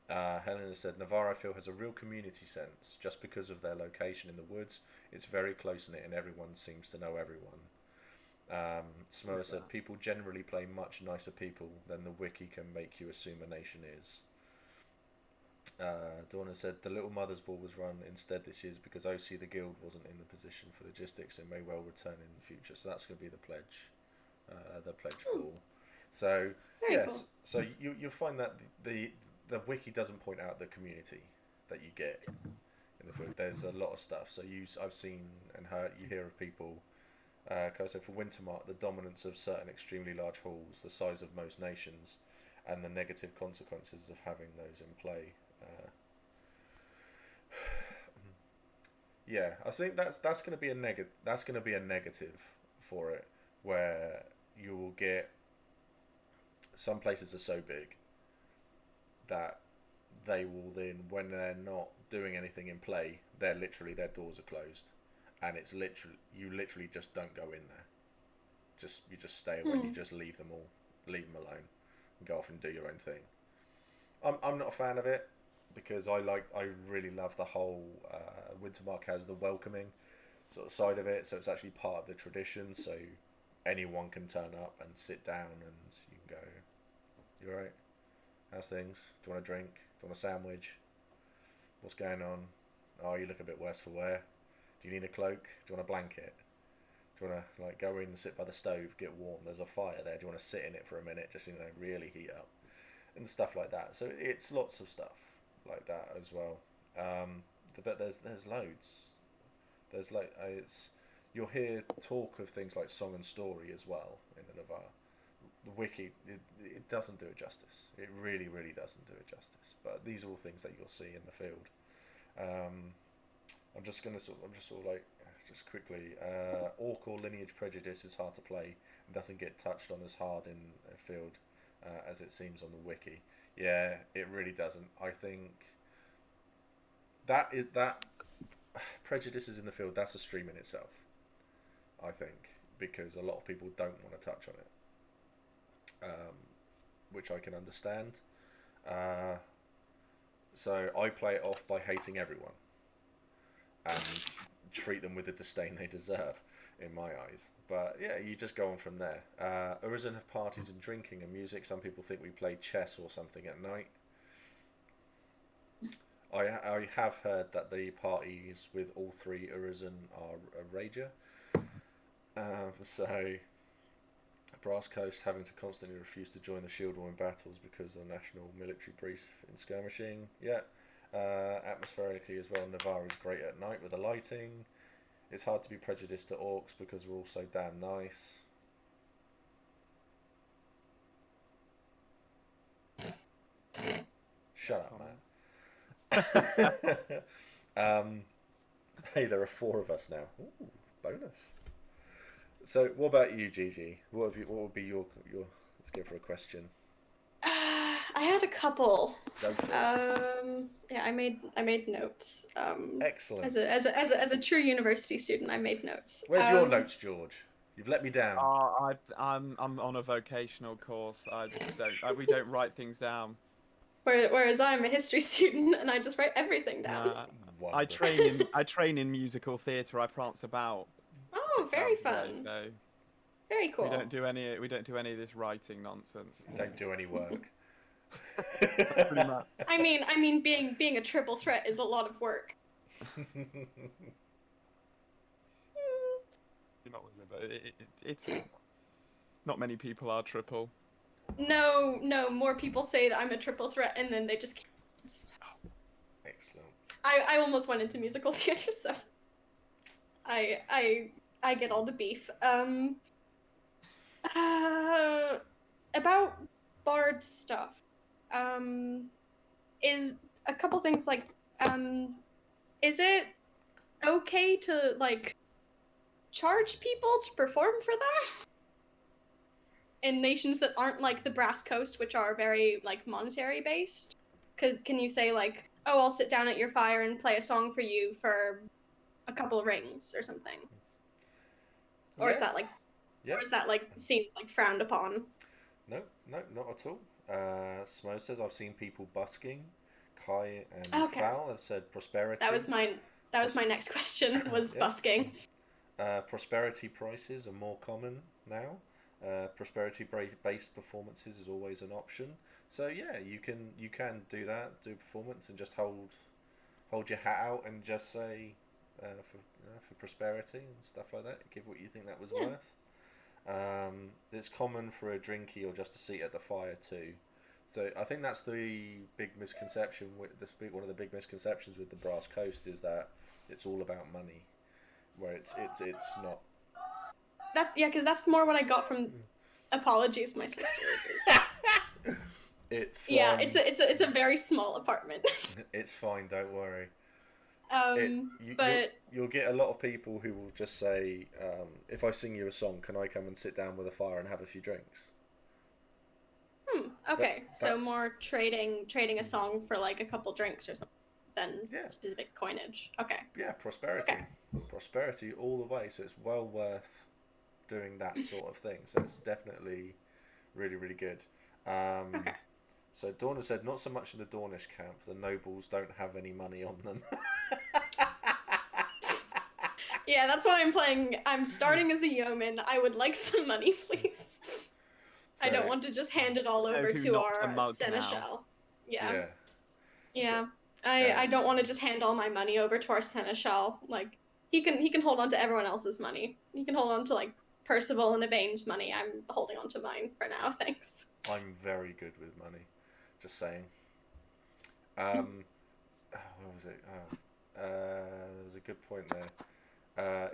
Helena said, Navarre, I feel, has a real community sense just because of their location in the woods. It's very close-knit and everyone seems to know everyone. Smoa said, people generally play much nicer people than the wiki can make you assume a nation is. Donna said, the Little Mother's Ball was run instead this year because OC the guild wasn't in the position for logistics and may well return in the future. So that's going to be the pledge ball. So Very yes, cool. so you'll find that the wiki doesn't point out the community that you get in the field. There's a lot of stuff. So I've seen and heard, you hear of people. So for Wintermark, the dominance of certain extremely large halls, the size of most nations, and the negative consequences of having those in play. Yeah, I think that's going to be a negative. That's going to be a negative for it, where you will get some places are so big that they will then, when they're not doing anything in play, their doors are closed, and it's literally just don't go in there. You just stay away. You just leave them alone, and go off and do your own thing. I'm not a fan of it because I really love the whole Wintermark has the welcoming sort of side of it, so it's actually part of the tradition. So anyone can turn up and sit down, and you can go, "You all right? How's things? Do you want a drink? Do you want a sandwich? What's going on? Oh, you look a bit worse for wear. Do you need a cloak? Do you want a blanket? Do you want to like go in and sit by the stove, get warm? There's a fire there. Do you want to sit in it for a minute, just really heat up, and stuff like that. So it's lots of stuff like that as well. But there's loads. There's you'll hear talk of things like song and story as well in the Navarre. The wiki it doesn't do it justice. It really, really doesn't do it justice. But these are all things that you'll see in the field. I'm just quickly. Orc or lineage prejudice is hard to play and doesn't get touched on as hard in a field as it seems on the wiki. Yeah, it really doesn't. I think that prejudice is in the field. That's a stream in itself. I think because a lot of people don't want to touch on it, which I can understand. So I play it off by hating everyone and treat them with the disdain they deserve, in my eyes. But yeah, you just go on from there. Arisen have parties and drinking and music. Some people think we play chess or something at night. I have heard that the parties with all three Arisen are a rager. So Brass Coast having to constantly refuse to join the Shield War in battles because of national military brief in skirmishing. Yeah. Atmospherically as well, Navarre is great at night with the lighting. It's hard to be prejudiced to orcs because we're all so damn nice. Shut up, man. Hey, there are 4 of us now. Ooh, bonus. So, what about you, Gigi? What would be your? Let's go for a question. I had a couple. Go for it. Yeah, I made notes. Excellent. As a true university student, I made notes. Where's your notes, George? You've let me down. I'm on a vocational course. We don't write things down. Whereas I'm a history student and I just write everything down. I train in musical theatre. I prance about. Oh, very fun. Day, so very cool. We don't do any of this writing nonsense. Don't do any work. Pretty much. I mean, being a triple threat is a lot of work. You're not with me, but it's not many people are triple. No, more people say that I'm a triple threat, and then they just can't. Excellent. I almost went into musical theater, so I get all the beef. About bard stuff. Is a couple things like, is it okay to like charge people to perform for them in nations that aren't like the Brass Coast, which are very like monetary based? Can you say like, oh, I'll sit down at your fire and play a song for you for a couple of rings or something? Or Yes. is that like, Yep. or is that like seen like frowned upon? No, not at all. Smo says I've seen people busking. Kai and Okay. Val have said prosperity. That was my next question, was Yeah. busking. Prosperity prices are more common now. Prosperity-based performances is always an option. So yeah, you can do that, do a performance, and just hold your hat out and just say for prosperity and stuff like that. Give what you think that was worth. It's common for a drinky or just a seat at the fire too. So I think that's the big misconception with this. One of the big misconceptions with the Brass Coast is that it's all about money, where it's not. Because that's more what I got from. Apologies, my sister. It's it's a very small apartment. It's fine, don't worry. But you'll get a lot of people who will just say, if I sing you a song, can I come and sit down with a fire and have a few drinks? Okay, so That's- more trading a song for like a couple drinks or something than Yeah. specific coinage. Okay. Yeah, prosperity. Okay. Prosperity all the way. So it's well worth doing that sort of thing. So it's definitely really, really good. Okay. So Dorna said, not so much in the Dornish camp. The nobles don't have any money on them. Yeah, that's why I'm playing. I'm starting as a yeoman. I would like some money, please. I don't want to just hand it all over who to knocks the our mug seneschal. Yeah. Yeah. I don't want to just hand all my money over to our seneschal. Like he can hold on to everyone else's money. He can hold on to like Percival and Yvain's money. I'm holding on to mine for now. Thanks. I'm very good with money. Just saying. What was it? There was a good point there.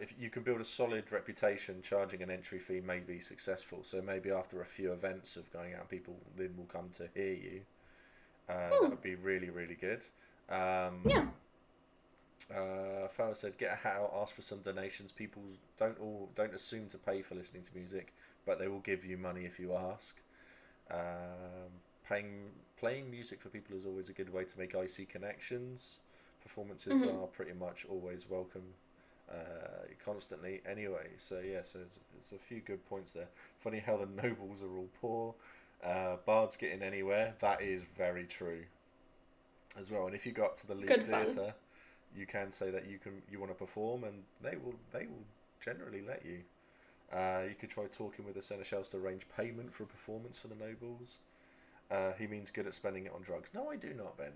If you can build a solid reputation, charging an entry fee may be successful. So maybe after a few events of going out, people then will come to hear you. That would be really, really good. Yeah. Farah said, get a hat out, ask for some donations. People don't assume to pay for listening to music, but they will give you money if you ask. Playing music for people is always a good way to make IC connections. Performances are pretty much always welcome. constantly anyway. So yeah, so it's a few good points there. Funny how the nobles are all poor. Bards getting anywhere. That is very true as well. And if you go up to the League Good fun. Theatre, you can say that you want to perform, and they will generally let you. You could try talking with the seneschals to arrange payment for a performance for the nobles. He means good at spending it on drugs. No, I do not, Ben.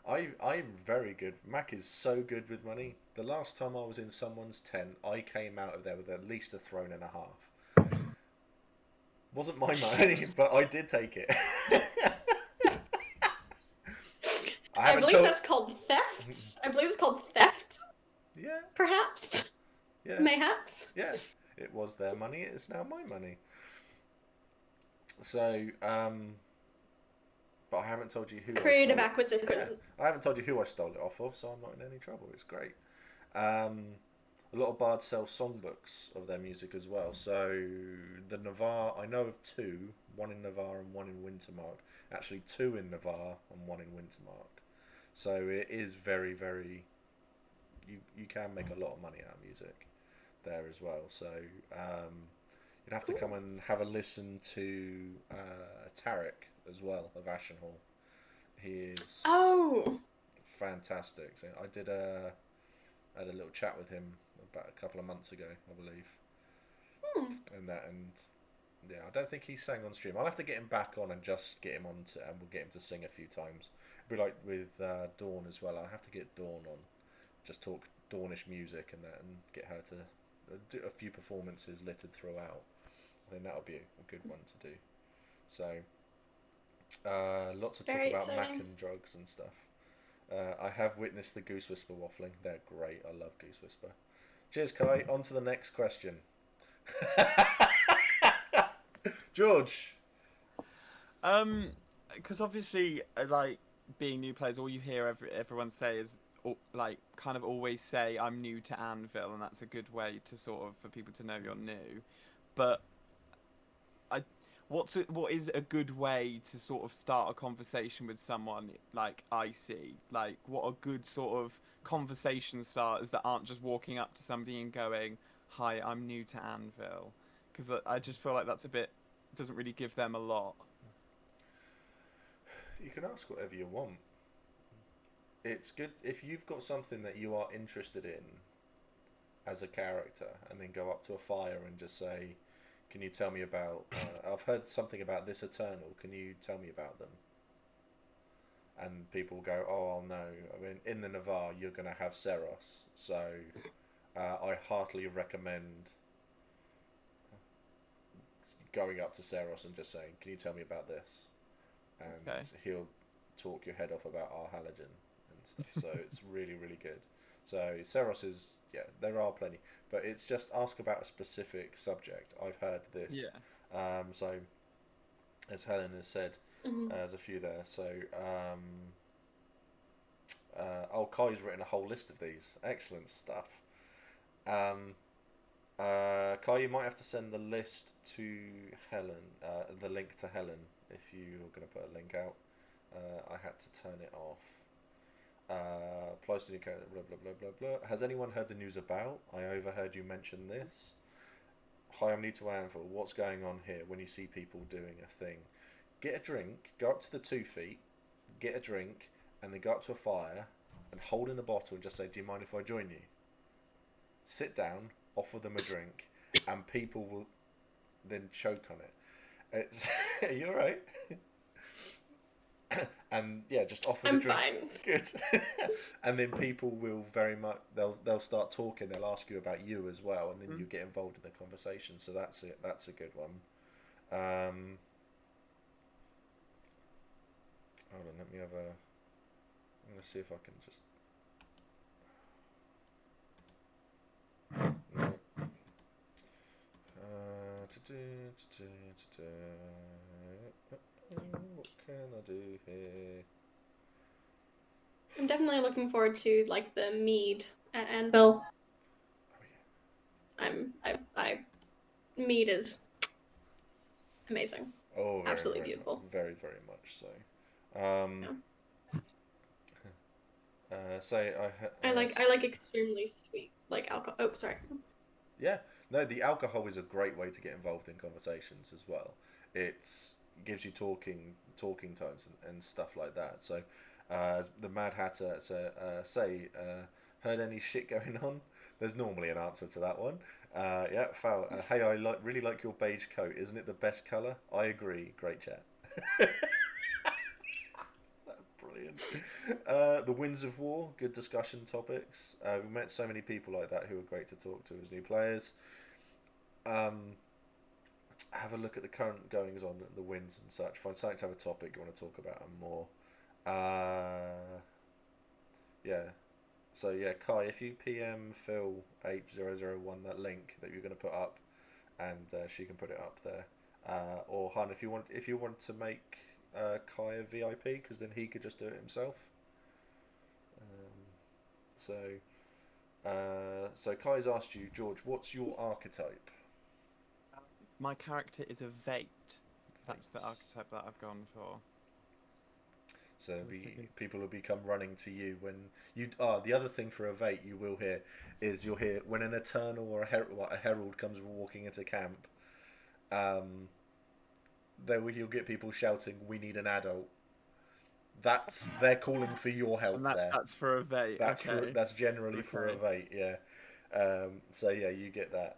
I'm very good. Mac is so good with money. The last time I was in someone's tent, I came out of there with at least a throne and a half. Wasn't my money, but I did take it. I believe that's called theft. I believe it's called theft. Yeah. Perhaps. Yeah. Mayhaps. Yeah. It was their money. It's now my money. So, but I haven't told you who. Creative acquisition. Yeah, I haven't told you who I stole it off of, so I'm not in any trouble. It's great. A lot of bards sell songbooks of their music as well. So the Navarre, I know of two, one in Navarre and one in Wintermark. Actually, two in Navarre and one in Wintermark. So it is very, very. You can make a lot of money out of music there as well. So you'd have to come and have a listen to Tarek as well of Ashenhall. He is fantastic. So I had a little chat with him about a couple of months ago, I believe. And yeah, I don't think he sang on stream. I'll have to get him back on and just get him on and we'll get him to sing a few times. It'll be like with Dawn as well. I'll have to get Dawn on, just talk Dawnish music and get her to do a few performances littered throughout. I think that would be a good one to do. So lots of talk about Mac and drugs and stuff. I have witnessed the Goose Whisper waffling. They're great. I love Goose Whisper. Cheers, Kai. On to the next question. George. Because obviously, like being new players, all you hear everyone say is like kind of always say I'm new to Anvil, and that's a good way to sort of for people to know you're new. But what is a good way to sort of start a conversation with someone like Icy? Like what are good sort of conversation starters that aren't just walking up to somebody and going, "Hi, I'm new to Anvil," because I just feel like that's a bit doesn't really give them a lot. You can ask whatever you want. It's good if you've got something that you are interested in as a character, and then go up to a fire and just say, "Can you tell me about? I've heard something about this Eternal. Can you tell me about them?" And people go, "Oh, I'll know. I mean, in the Navarre, you're going to have Seros, so I heartily recommend going up to Seros and just saying, "Can you tell me about this?" And he'll talk your head off about our halogen and stuff. So it's really, really good. So Seros is, there are plenty, but it's just ask about a specific subject. I've heard this. Yeah. So as Helen has said, there's a few there. So Kai's written a whole list of these. Excellent stuff. Kai, you might have to send the list to Helen, the link to Helen, if you're going to put a link out. I had to turn it off. Applies to blah blah blah blah blah. Has anyone heard the news about? I overheard you mention this. Hi, I'm new to Anvil. What's going on here? When you see people doing a thing, get a drink. Go up to the 2 feet, get a drink, and then go up to a fire and hold in the bottle and just say, "Do you mind if I join you?" Sit down, offer them a drink, and people will then choke on it. Are you alright? And just offer the drink. I'm fine. Good. And then people will very much they'll start talking. They'll ask you about you as well, and then you get involved in the conversation. So that's it. That's a good one. Hold on. Let me have a. I'm gonna see if I can just. No. What can I do here? I'm definitely looking forward to like the mead at Anvil. Oh yeah. I mead is amazing. Oh, very, Absolutely very, beautiful. Very, very much so. I like extremely sweet like alcohol. Oh, sorry. Yeah, no, the alcohol is a great way to get involved in conversations as well. It gives you talking times and stuff like that. So, the Mad Hatter heard any shit going on? There's normally an answer to that one. Yeah, Foul. Hey, really like your beige coat. Isn't it the best colour? I agree. Great chat. Brilliant. The Winds of War, good discussion topics. We've met so many people like that who are great to talk to as new players. Have a look at the current goings on, the wins and such. Find something to have a topic you want to talk about and more. Yeah. So yeah, Kai, if you PM Phil 8001 that link that you're going to put up, and she can put it up there. Or Han, if you want to make Kai a VIP, because then he could just do it himself. So Kai's asked you, George, what's your archetype? My character is a Vate. That's the archetype that I've gone for. So people will become running to you when you. The other thing for a Vate you will hear is you'll hear when an Eternal or a Herald comes walking into camp. You'll get people shouting, "We need an adult." They're calling for your help there. That's for a Vate. That's generally for a Vate. Yeah. So yeah, you get that.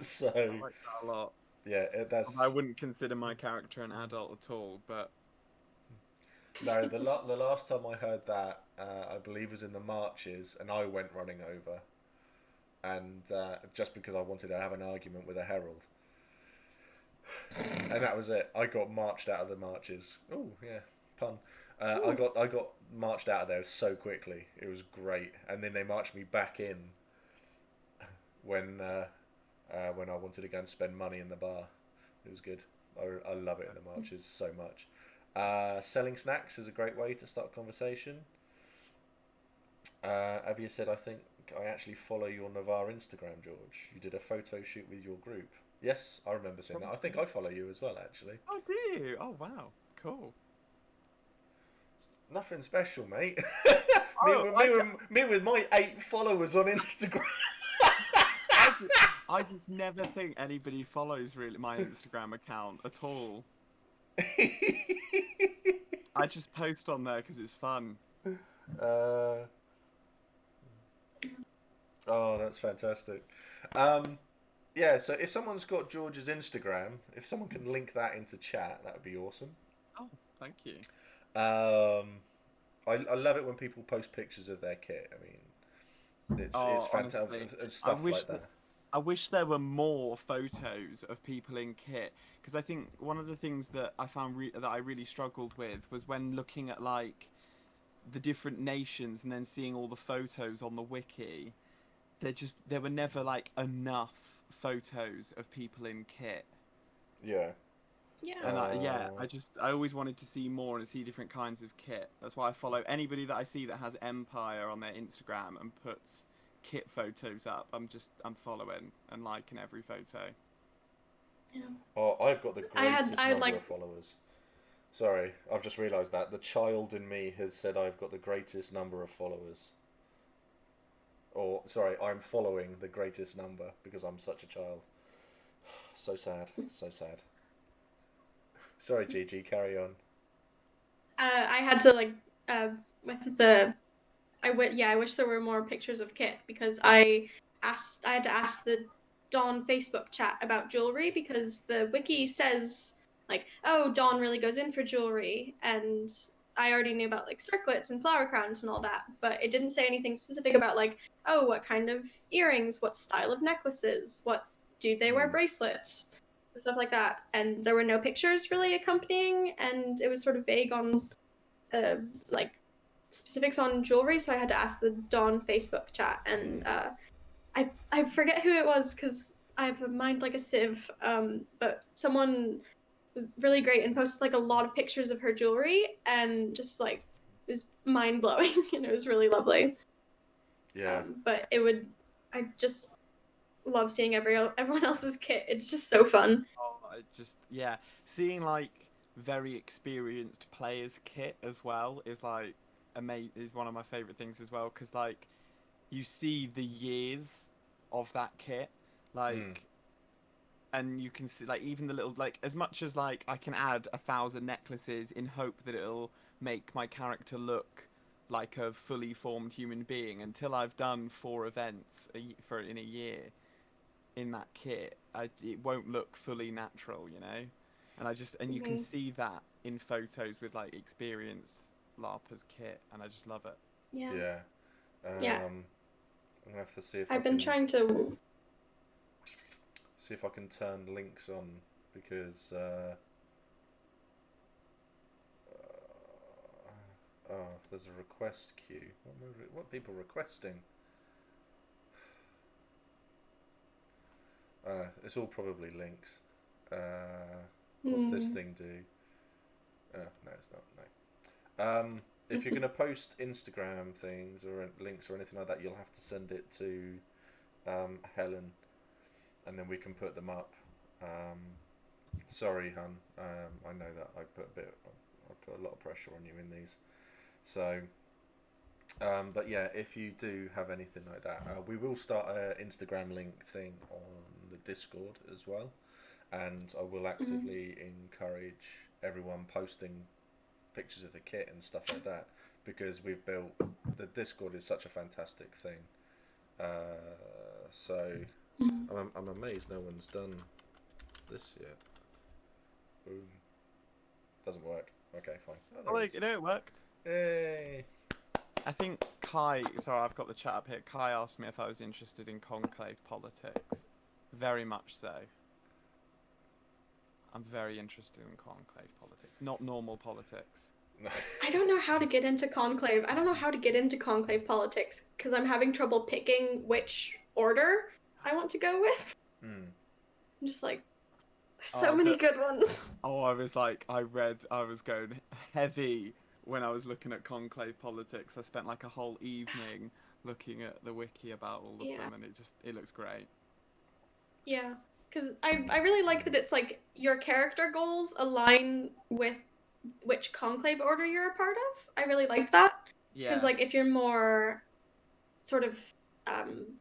So I like that a lot. Yeah, I wouldn't consider my character an adult at all, but no, the last time I heard that, I believe was in the marches, and I went running over, and just because I wanted to have an argument with a herald, and that was it. I got marched out of the marches. Oh yeah, pun. I got marched out of there so quickly. It was great, and then they marched me back in when I wanted to go and spend money in the bar. It was good. I love it in the marches so much. Selling snacks is a great way to start a conversation. Avia said, I think I actually follow your Navarre Instagram, George. You did a photo shoot with your group. Yes, I remember seeing that. I think I follow you as well, actually. Oh, do you? Oh, wow. Cool. It's nothing special, mate. Oh, me with my 8 followers on Instagram. I just never think anybody follows really my Instagram account at all. I just post on there because it's fun. Oh, that's fantastic. Yeah, so if someone's got George's Instagram, if someone can link that into chat, that would be awesome. Oh, thank you. I love it when people post pictures of their kit. I mean, it's fantastic. Stuff like that. I wish there were more photos of people in kit, because I think one of the things that I found that I really struggled with was when looking at like the different nations and then seeing all the photos on the wiki. There were never like enough photos of people in kit. Yeah. Yeah. And I always wanted to see more and see different kinds of kit. That's why I follow anybody that I see that has Empire on their Instagram and puts kit photos up. I'm following and liking every photo. Yeah. Oh, I've got the greatest number of followers. Sorry, I've just realised that the child in me has said I've got the greatest number of followers. Or sorry, I'm following the greatest number because I'm such a child. So sad, so sad. Sorry, Gigi, carry on. I had to with the. I wish there were more pictures of kit because I had to ask the Dawn Facebook chat about jewelry because the wiki says like, oh, Dawn really goes in for jewelry, and I already knew about like circlets and flower crowns and all that, but it didn't say anything specific about like, oh, what kind of earrings, what style of necklaces, what do they wear bracelets, stuff like that, and there were no pictures really accompanying, and it was sort of vague on like specifics on jewelry, so I had to ask the Dawn Facebook chat, and I forget who it was because I have a mind like a sieve, but someone was really great and posted like a lot of pictures of her jewelry, and just like it was mind blowing, and it was really lovely. Yeah. But I just love seeing everyone else's kit. It's just so fun. Oh, seeing like very experienced players' kit as well is like is one of my favorite things as well, because like you see the years of that kit, like, and you can see like even the little, like, as much as like I can add 1,000 necklaces in hope that it'll make my character look like a fully formed human being, until I've done 4 events in a year in that kit, it won't look fully natural, you know. And you can see that in photos with like experienced LARPers kit, and I just love it. Yeah. Yeah. Yeah. I'm gonna have to see if I've been trying to. see if I can turn links on, because oh, there's a request queue. What are people requesting? It's all probably links. What's this thing do? No, it's not. No. If you're going to post Instagram things or links or anything like that, you'll have to send it to Helen, and then we can put them up. Sorry, hun. I know that I put a lot of pressure on you in these. So, but yeah, if you do have anything like that, we will start an Instagram link thing on the Discord as well, and I will actively encourage everyone posting pictures of the kit and stuff like that, because we've built, the Discord is such a fantastic thing. So I'm amazed no one's done this yet. Boom. Doesn't work. Okay, fine. Oh, like, it worked. Hey. I think Kai, sorry, I've got the chat up here. Kai asked me if I was interested in conclave politics. Very much so. I'm very interested in conclave politics, not normal politics. I don't know how to get into conclave. I don't know how to get into conclave politics because I'm having trouble picking which order I want to go with. I'm just like, there's so many good ones. Oh, I was going heavy when I was looking at conclave politics. I spent like a whole evening looking at the wiki about all of them, and it looks great. Yeah, because I really like that it's like your character goals align with which conclave order you're a part of. I really like that. Because like if you're more sort of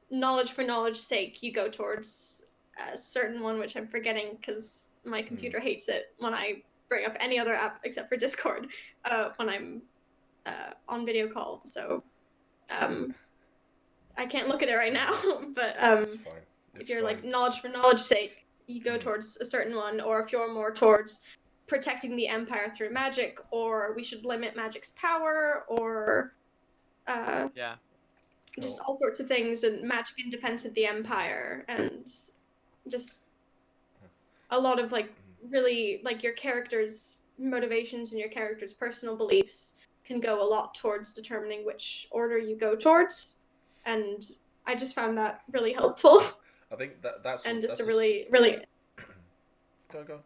knowledge for knowledge sake, you go towards a certain one, which I'm forgetting because my computer hates it when I bring up any other app except for Discord when I'm on video call. So I can't look at it right now. But if you're like knowledge for knowledge sake, you go towards a certain one, or if you're more towards protecting the Empire through magic, or we should limit magic's power, or just all sorts of things, and magic in defense of the Empire, and just a lot of like really like your character's motivations and your character's personal beliefs can go a lot towards determining which order you go towards, and I just found that really helpful. I think that's and just that's a really really go.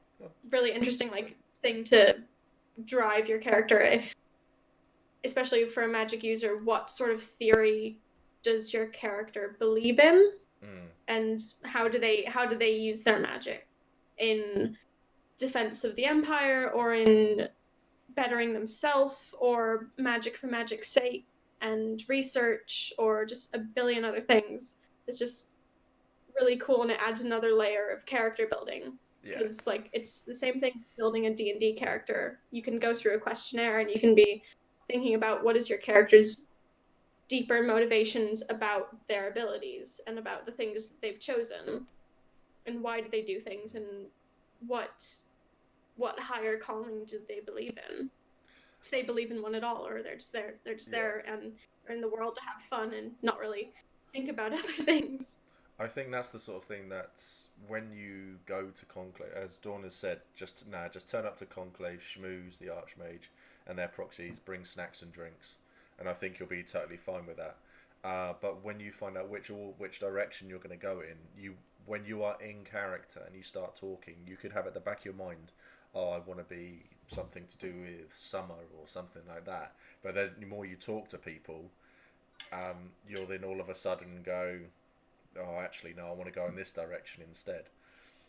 really interesting like thing to drive your character, if especially for a magic user, what sort of theory does your character believe in, and how do they use their magic in defense of the Empire, or in bettering themselves, or magic for magic's sake, and research, or just a billion other things. It's just really cool, and it adds another layer of character building. Because like it's the same thing building a D&D character. You can go through a questionnaire and you can be thinking about what is your character's deeper motivations about their abilities and about the things that they've chosen, and why do they do things, and what higher calling do they believe in, if they believe in one at all, or they're just there and are in the world to have fun and not really think about other things. I think that's the sort of thing that's when you go to Conclave, as Dawn has said, just turn up to Conclave, schmooze the Archmage and their proxies, bring snacks and drinks, and I think you'll be totally fine with that. But when you find out which direction you're going to go in, when you are in character and you start talking, you could have at the back of your mind, oh, I want to be something to do with summer or something like that. But then the more you talk to people, you'll then all of a sudden go, oh, actually, no, I want to go in this direction instead.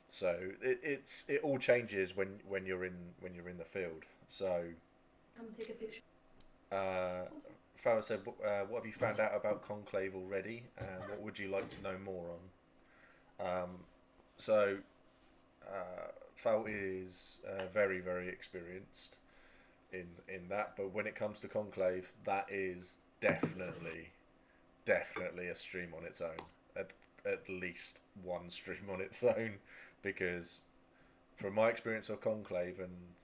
So it all changes when you're in the field. So Take a picture. Farah said, "What have you found out about Conclave already, and what would you like to know more on?" So, Farah is very, very experienced in that, but when it comes to Conclave, that is definitely a stream on its own. At least one stream on its own, because from my experience of Conclave, and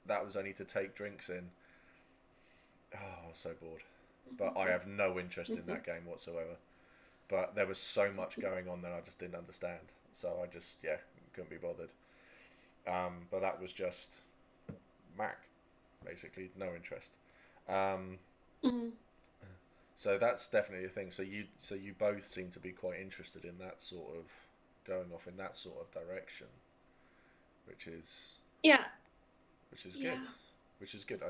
that was only to take drinks in. Oh, I was so bored. But I have no interest in that game whatsoever. But there was so much going on there I just didn't understand. So I just, couldn't be bothered. But that was just Mac, basically, no interest. So that's definitely a thing. So you both seem to be quite interested in that sort of going off in that sort of direction, which is Yeah. good. Which is good.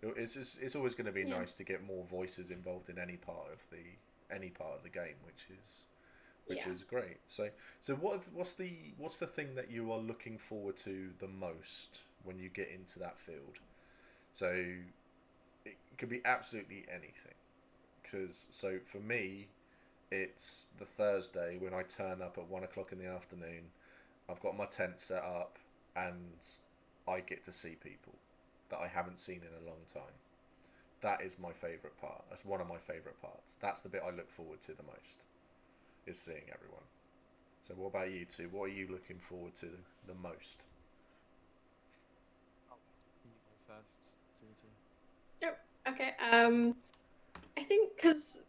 It's always going to be nice to get more voices involved in any part of the game, which is great. So what's the thing that you are looking forward to the most when you get into that field? So it could be absolutely anything. So for me, it's the Thursday when I turn up at 1 o'clock in the afternoon. I've got my tent set up and I get to see people that I haven't seen in a long time. That is my favourite part. That's one of my favourite parts. That's the bit I look forward to the most, is seeing everyone. So what about you two? What are you looking forward to the most? You go first, Georgie. Yep. Okay. I think because,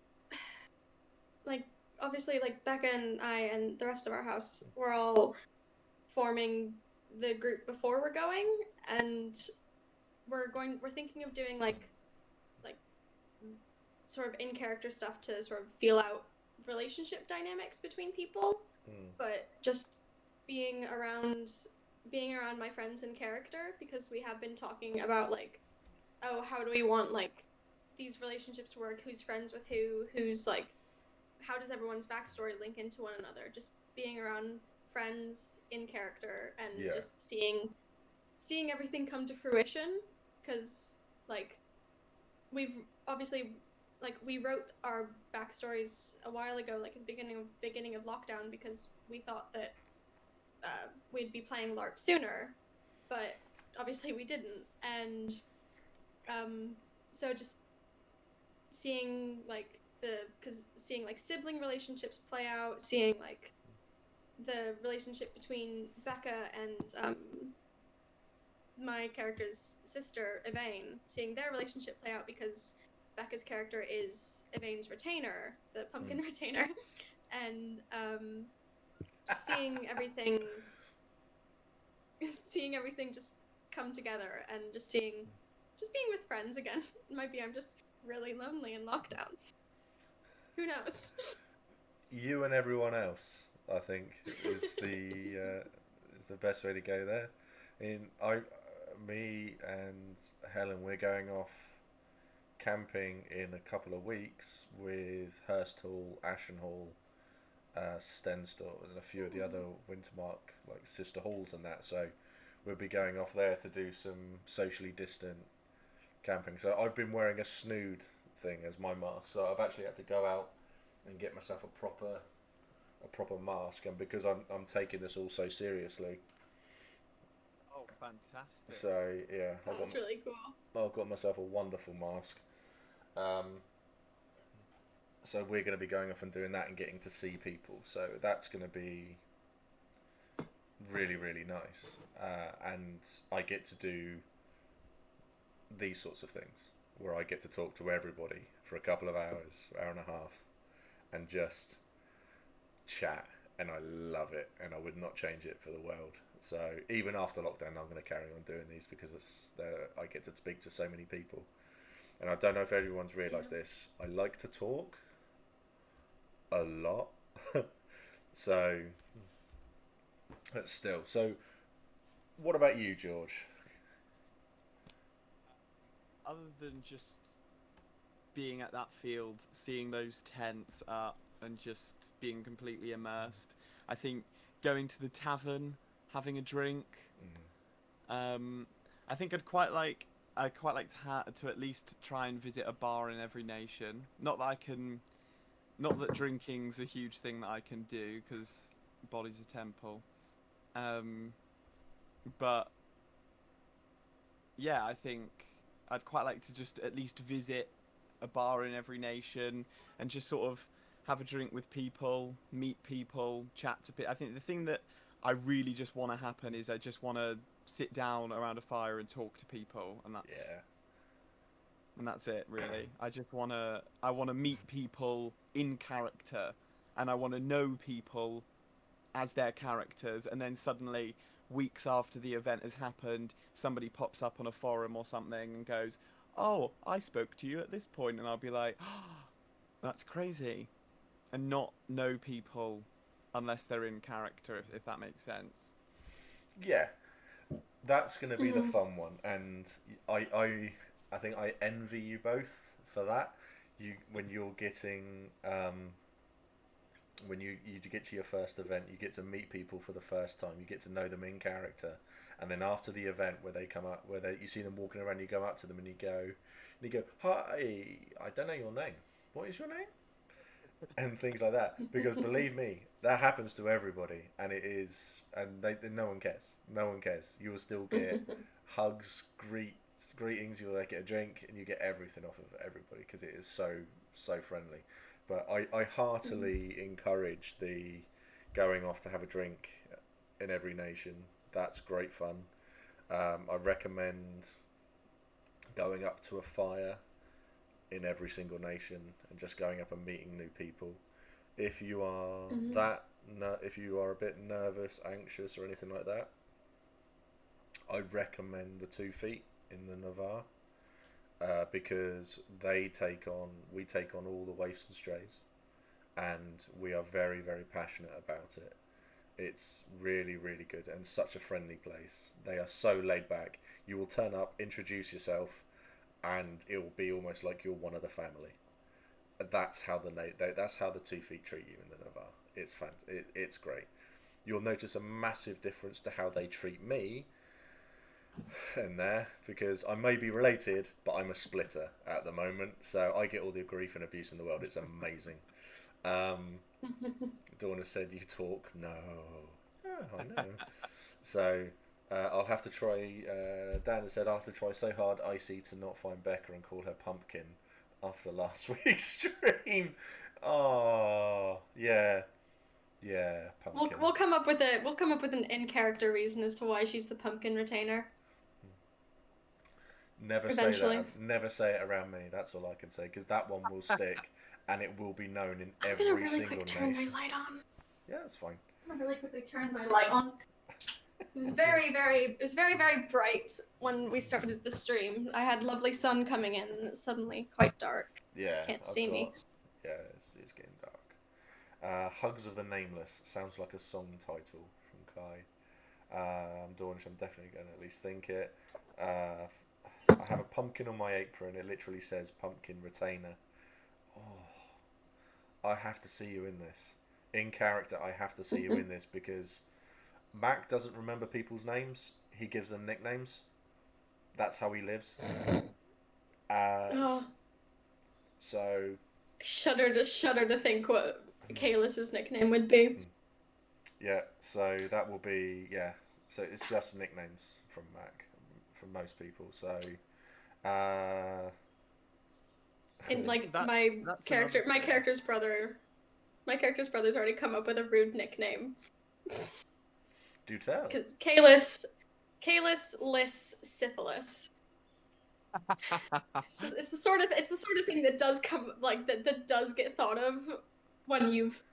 like, obviously, like Becca and I and the rest of our house, we're all forming the group before we're going, and we're thinking of doing like sort of in character stuff to sort of feel out relationship dynamics between people. But just being around my friends in character, because we have been talking about like, oh, how do we want like these relationships to work, who's friends with who's like, how does everyone's backstory link into one another, just being around friends in character and just seeing everything come to fruition. Because like we've obviously, like, we wrote our backstories a while ago, like at the beginning of lockdown, because we thought that we'd be playing LARP sooner, but obviously we didn't. And so just seeing like seeing like sibling relationships play out, seeing like the relationship between Becca and my character's sister Evane, seeing their relationship play out, because Becca's character is Evane's retainer, the pumpkin retainer, and just seeing everything just come together, and just being with friends again. Maybe I'm just really lonely in lockdown. Who knows? You and everyone else, I think, is the best way to go there. Me and Helen, we're going off camping in a couple of weeks with Hurst Hall, Ashen Hall, Stenstor, and a few of the other Wintermark like sister halls and that. So we'll be going off there to do some socially distant camping. So I've been wearing a snood thing as my mask. So I've actually had to go out and get myself a proper mask, and because I'm taking this all so seriously. Oh, fantastic! So yeah, That's really cool. I've got myself a wonderful mask. So we're going to be going off and doing that and getting to see people. So that's going to be really, really nice. And I get to do these sorts of things where I get to talk to everybody for a couple of hours, hour and a half, and just chat. And I love it, and I would not change it for the world. So even after lockdown, I'm going to carry on doing these, because I get to speak to so many people. And I don't know if everyone's realised this. I like to talk a lot. So, but still. So, what about you, George? Other than just being at that field, seeing those tents up, and just being completely immersed, I think going to the tavern, having a drink. I think I'd quite like I'd quite like to at least try and visit a bar in every nation. Not that I can, not that drinking's a huge thing that I can do because body's a temple. But yeah, I think I'd quite like to just at least visit a bar in every nation and just sort of have a drink with people, meet people, chat to people. I think the thing that I really just want to happen is I just want to sit down around a fire and talk to people, and Yeah. that's it really. I want to meet people in character, and I want to know people as their characters, and then suddenly weeks after the event has happened, somebody pops up on a forum or something and goes, "Oh, I spoke to you at this point," and I'll be like, "Oh, that's crazy," and not know people unless they're in character, if that makes sense. Yeah. That's going to be the Mhm. fun one, and I think I envy you both for that. You when you're getting when you get to your first event, you get to meet people for the first time. You get to know them in character, and then after the event, where they come up, you see them walking around, you go up to them and you go, "Hi, I don't know your name. What is your name?" And things like that. Because believe me, that happens to everybody, and no one cares. No one cares. You will still get hugs, greetings. You'll like get a drink, and you get everything off of everybody because it is so friendly. But I heartily encourage the going off to have a drink in every nation. That's great fun. I recommend going up to a fire in every single nation and just going up and meeting new people. If you are Mhm. if you are a bit nervous, anxious, or anything like that, I recommend the 2 feet in the Navarre because we take on all the waifs and strays, and we are very very passionate about it. It's really really good and such a friendly place. They are so laid back. You will turn up, introduce yourself, and it will be almost like you're one of the family. That's how the 2 feet treat you in the Navarre. It's great. You'll notice a massive difference to how they treat me in there because I may be related, but I'm a splitter at the moment, so I get all the grief and abuse in the world. It's amazing. Um, Dorna said, "You talk." No, oh, I know. So I'll have to try. Dan said, "I'll have to try so hard, Icy, to not find Becca and call her pumpkin after last week's stream." Oh, yeah, yeah, pumpkin. We'll come up with an in character reason as to why she's the pumpkin retainer Never say eventually. that. Never say it around me. That's all I can say because that one will stick, and it will be known in I'm gonna every really single quick turn my nation. light on. Yeah, that's fine. I'm gonna really quickly turn my light on. It was very very bright when we started the stream. I had lovely sun coming in, and it's suddenly quite dark. Yeah, Can't I've see got. me. Yeah, it's getting dark. Hugs of the Nameless sounds like a song title from Kai. I'm definitely going to at least think it. I have a pumpkin on my apron. It literally says pumpkin retainer. Oh, I have to see you in this. In character, I have to see you in this because Mac doesn't remember people's names. He gives them nicknames. That's how he lives. Oh, So, shudder to think what Kalis's nickname would be. yeah, so that will be, yeah. So it's just nicknames from Mac, from most people. So, uh, And like That's another my thing. character's brother's already come up with a rude nickname. do tell. Because Kalis lists syphilis. It's the sort of thing that does come that does get thought of when you've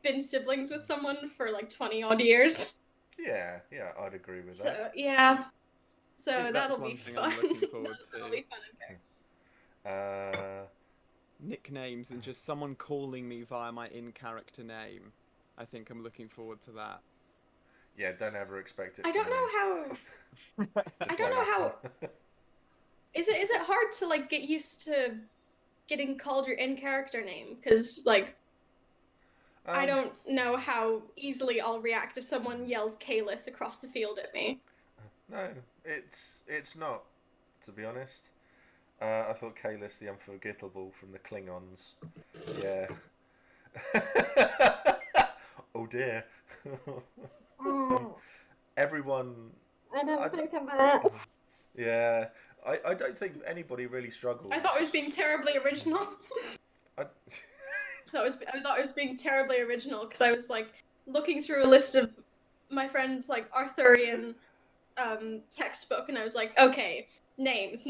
been siblings with someone for like 20 odd years. Yeah, yeah, I'd agree with So that. yeah, I so think that's that'll be one thing fun. I'm looking forward That'll to. be fun. Uh, Nicknames and just someone calling me via my in-character name. I think I'm looking forward to that. yeah, don't ever expect it I from don't know me. how. Just I don't know how. like Is it hard to like get used to getting called your in character name? Because like I um, don't know how easily I'll react if someone yells Kalis across the field at me. no, it's not to be honest. I thought Kalis the Unforgettable from the Klingons. Yeah. Oh dear. Everyone. I I didn't d- think of that. Yeah. I don't think anybody really struggles. I thought it was being terribly original. I, I thought it was being terribly original because I was like looking through a list of my friend's like Arthurian textbook, and I was like, okay, names.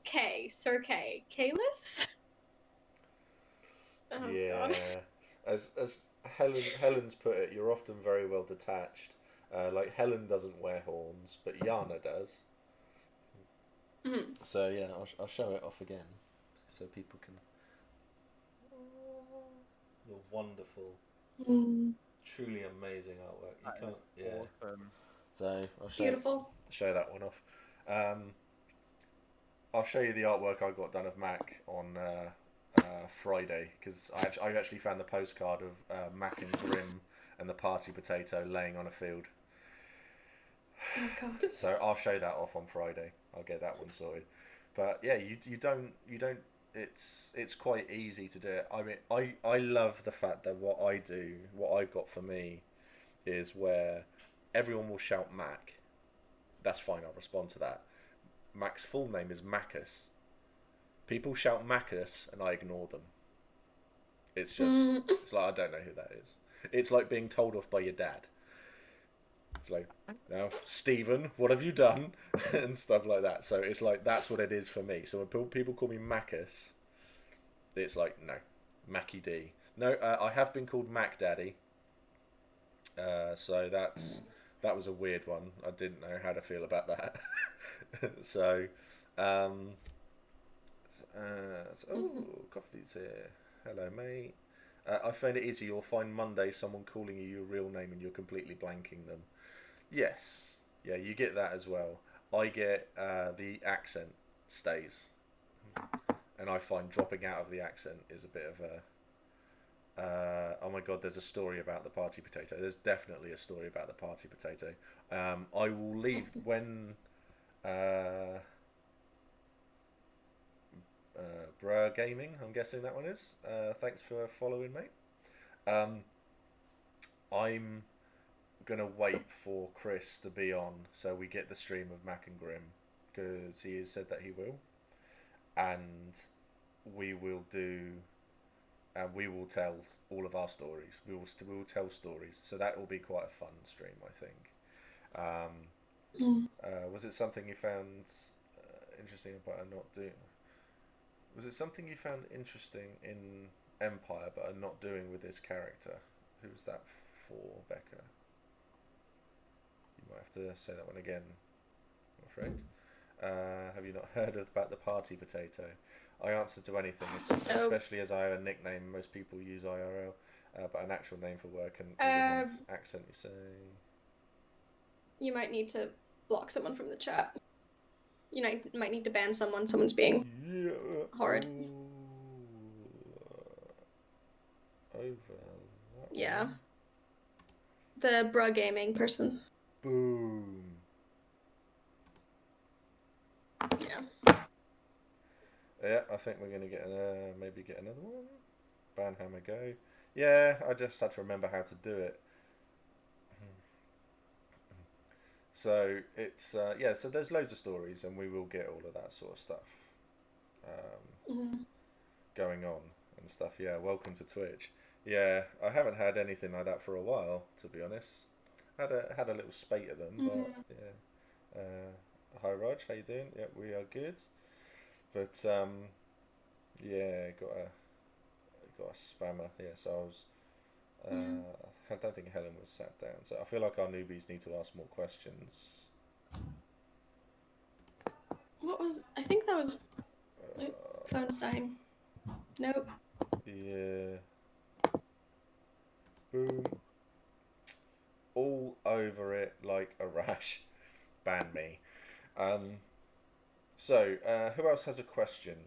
K, Sir K, Kalis. Oh yeah. God. As Helen's put it, you're often very well detached. Like Helen doesn't wear horns, but Yana does. Mhm. So yeah, I'll show it off again, so people can. The wonderful, truly amazing artwork. You That can't. is Yeah. awesome. So I'll Beautiful. show that one off. I'll show you the artwork I got done of Mac on Friday, because I actually found the postcard of Mac and Grim and the party potato laying on a field. Oh God. So I'll show that off on Friday. I'll get that one sorted. But yeah, you don't. It's quite easy to do it. I mean, I love the fact that what I do, what I've got for me, is where everyone will shout Mac. That's fine. I'll respond to that. Mac's full name is Macus. People shout Macus, and I ignore them. It's just, it's like I don't know who that is. It's like being told off by your dad. It's like, now, Stephen, what have you done? And stuff like that. So it's like, that's what it is for me. So when people call me Macus, it's like, no, Mackie D. No, I have been called Mac Daddy. So that was a weird one. I didn't know how to feel about that. So, coffee's here. Hello, mate. I find it easy. You'll find Monday someone calling you your real name and you're completely blanking them. Yes. Yeah, you get that as well. I get the accent stays. And I find dropping out of the accent is a bit of a... oh my god, there's a story about the party potato. There's definitely a story about the party potato. I will leave when... Bruh Gaming, I'm guessing that one is. Thanks for following, mate. I'm gonna wait for Chris to be on so we get the stream of Mac and Grim, because he has said that he will, and we will tell all of our stories. We will tell stories, so that will be quite a fun stream, I think. Was it something you found interesting about not doing? Was it something you found interesting in Empire but are not doing with this character? Who's that for, Becca? You might have to say that one again, I'm afraid. Have you not heard about the party potato? I answer to anything, especially as I have a nickname most people use IRL, but an actual name for work and everyone's accent, you say. You might need to block someone from the chat. You might need to ban someone. Someone's being horrid. Over that Yeah. one. The Bruh Gaming person. Boom. Yeah. Yeah, I think we're going to get maybe get another one. Banhammer go. Yeah, I just had to remember how to do it. So it's yeah. So there's loads of stories, and we will get all of that sort of stuff going on and stuff. Yeah, welcome to Twitch. Yeah, I haven't had anything like that for a while, to be honest. Had a little spate of them, but yeah. Hi Raj, how you doing? Yeah, we are good. But yeah, got a spammer. Yeah, so I was. I don't think Helen was sat down, so I feel like our newbies need to ask more questions. I think that was... Phone's dying. Nope. Yeah. Boom. All over it like a rash. Ban me. So, who else has a question?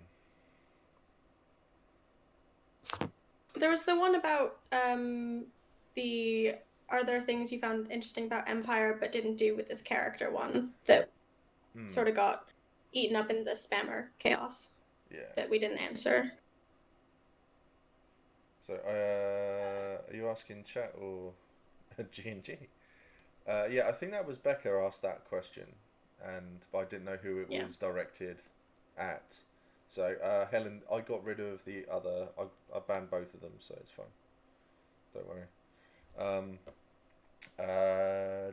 There was the one about are there things you found interesting about Empire but didn't do with this character one that sort of got eaten up in the spammer chaos Yeah. that we didn't answer. So, are you asking chat or G&G? Yeah, I think that was Becca asked that question, but I didn't know who it was directed at. So, Helen, I got rid of the other. I banned both of them, so it's fine. Don't worry.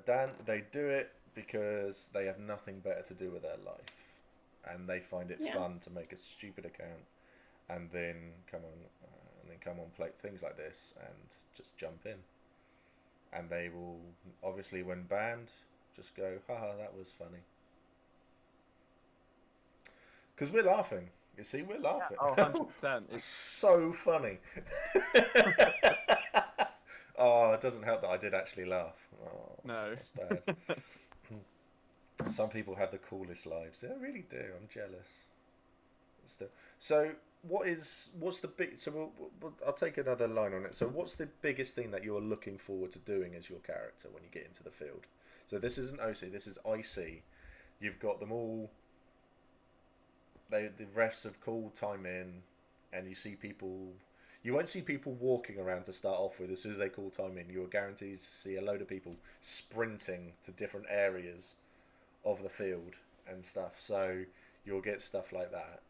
Dan, they do it because they have nothing better to do with their life, and they find it fun to make a stupid account, and then come on play things like this and just jump in. And they will obviously, when banned, just go, haha, that was funny. Because we're laughing. You see, we're laughing. Oh, 100%. It's so funny. Oh, it doesn't help that I did actually laugh. Oh, No. that's bad. Some people have the coolest lives. They really do. I'm jealous. Still. So, what's the big? So, I'll take another line on it. So, what's the biggest thing that you're looking forward to doing as your character when you get into the field? So, this isn't OC. This is IC. You've got them all. The refs have called time in, and you see people. You won't see people walking around to start off with. As soon as they call time in, you are guaranteed to see a load of people sprinting to different areas of the field and stuff. So you'll get stuff like that.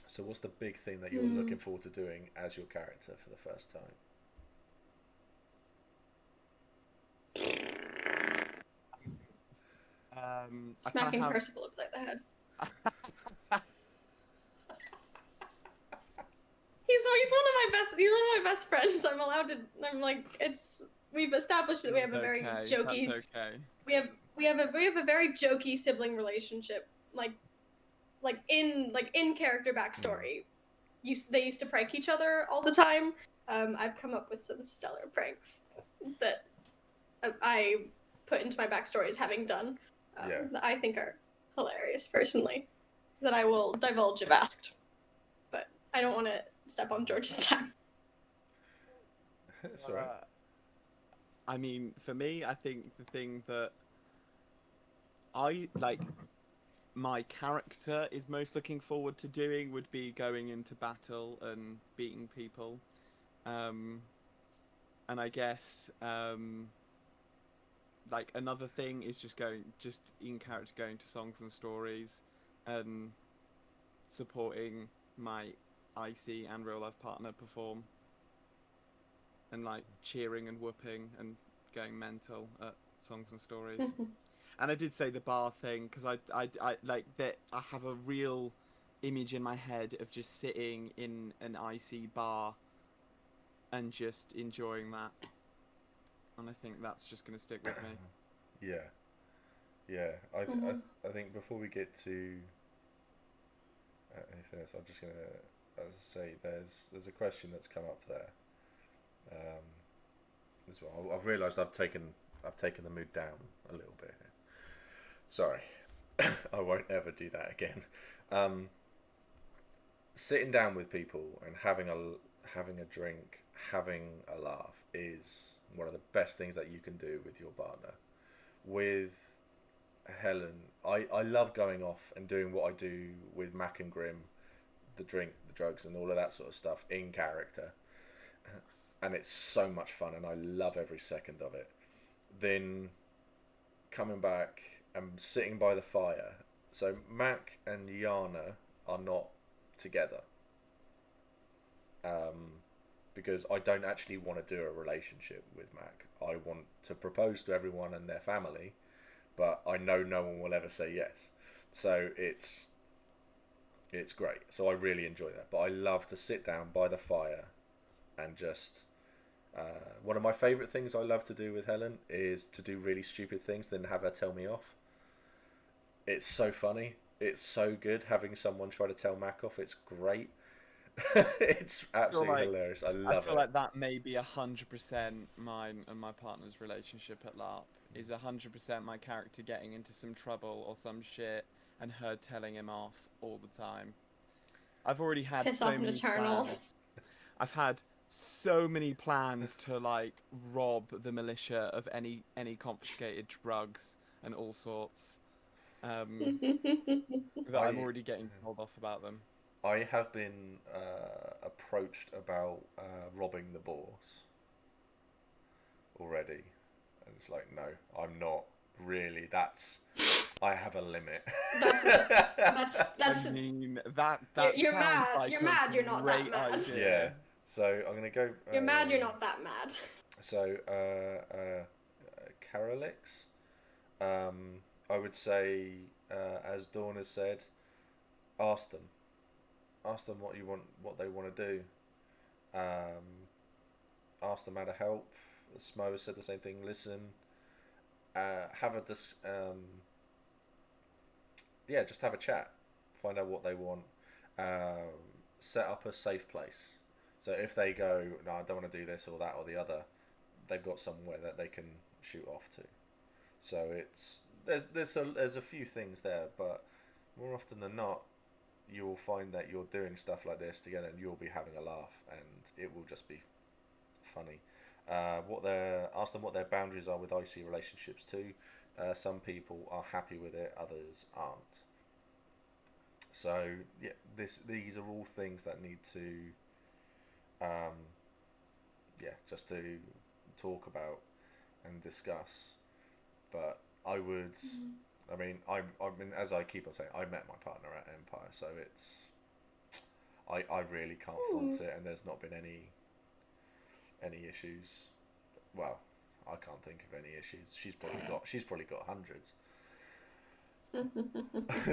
So what's the big thing that you're looking forward to doing as your character for the first time? Smacking Percival upside the head. He's one of my best. He's one of my best friends. I'm allowed to. I'm like, it's. We've established that we have a very jokey. That's okay. We have a very jokey sibling relationship. Like in character backstory. They used to prank each other all the time. I've come up with some stellar pranks that I put into my backstory as having done. That I think are hilarious personally. That I will divulge if asked. But I don't want to step on George's time. That's all right. I mean, for me, I think the thing that I like my character is most looking forward to doing would be going into battle and beating people. And I guess like another thing is just in character going to songs and stories and supporting my IC and real life partner perform and like cheering and whooping and going mental at songs and stories. And I did say the bar thing because I like that. I have a real image in my head of just sitting in an IC bar and just enjoying that. And I think that's just going to stick with me. Yeah. I think before we get to anything else, I'm just going to say there's a question that's come up there as well. I've realised I've taken the mood down a little bit. Sorry, I won't ever do that again. Sitting down with people and having a drink, having a laugh is one of the best things that you can do with your partner. With Helen, I love going off and doing what I do with Mac and Grim, the drink, the drugs, and all of that sort of stuff in character. And it's so much fun, and I love every second of it. Then coming back and sitting by the fire. So Mac and Yana are not together. Because I don't actually want to do a relationship with Mac. I want to propose to everyone and their family, but I know no one will ever say yes. So it's great. So I really enjoy that. But I love to sit down by the fire and just... one of my favourite things I love to do with Helen is to do really stupid things, then have her tell me off. It's so funny. It's so good having someone try to tell Mac off. It's great. It's absolutely hilarious. I love it. I feel like that may be 100% mine and my partner's relationship at Larp. Is 100% my character getting into some trouble or some shit and her telling him off all the time. I've already had Piss so off an many eternal. plans. I've had so many plans to like rob the militia of any confiscated drugs and all sorts. that I'm already getting told off about them. I have been approached about robbing the boars already, and it's like, no, I'm not really. I have a limit. That's. I mean, that You're sounds mad. like You're a mad. You're not that great mad. idea. Yeah. So I'm gonna go. You're mad. You're not that mad. So Carolix, I would say, as Dawn has said, ask them. Ask them what they want to do. Ask them how to help. Smo has said the same thing. Listen. Have a just have a chat. Find out what they want. Set up a safe place. So if they go, no, I don't want to do this or that or the other, they've got somewhere that they can shoot off to. So there's a few things there, but more often than not, you will find that you're doing stuff like this together, and you'll be having a laugh, and it will just be funny. Ask them what their boundaries are with IC relationships too. Some people are happy with it, others aren't. So yeah, these are all things that need to, just to talk about and discuss. But I would, I mean, as I keep on saying, I met my partner at Empire, so I really can't fault it, and there's not been any issues. Well, I can't think of any issues. She's probably got hundreds.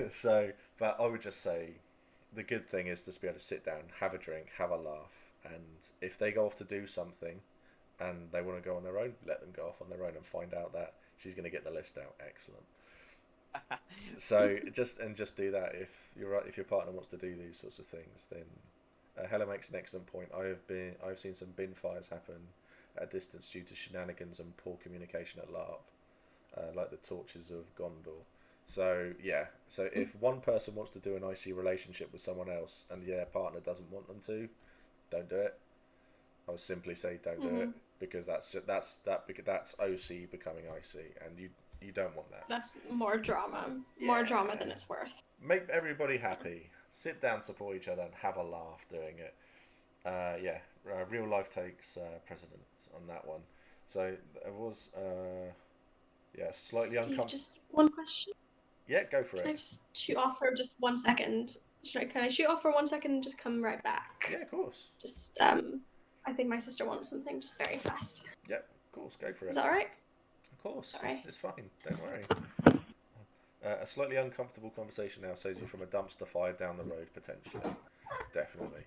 So, but I would just say, the good thing is just be able to sit down, have a drink, have a laugh, and if they go off to do something, and they want to go on their own, let them go off on their own and find out that she's going to get the list out. Excellent. So just do that if your partner wants to do these sorts of things. Then Hella makes an excellent point. I've seen some bin fires happen at a distance due to shenanigans and poor communication at Larp, like the torches of Gondor. So yeah, so if one person wants to do an IC relationship with someone else and their partner doesn't want them to, don't do it. I would simply say don't do it, because that's OC becoming IC, and you don't want that. That's more drama. More drama than it's worth. Make everybody happy. Sit down, support each other, and have a laugh doing it. Real life takes precedence on that one. So there was slightly uncomfortable. Just one question. Yeah, go for it. Can I just shoot off for just 1 second? Can I shoot off for 1 second and just come right back? Yeah, of course. Just I think my sister wants something just very fast. Yeah, of course, go for it. Is that alright? Of course. Sorry. It's fine, don't worry. A slightly uncomfortable conversation now saves you from a dumpster fire down the road, potentially. Definitely.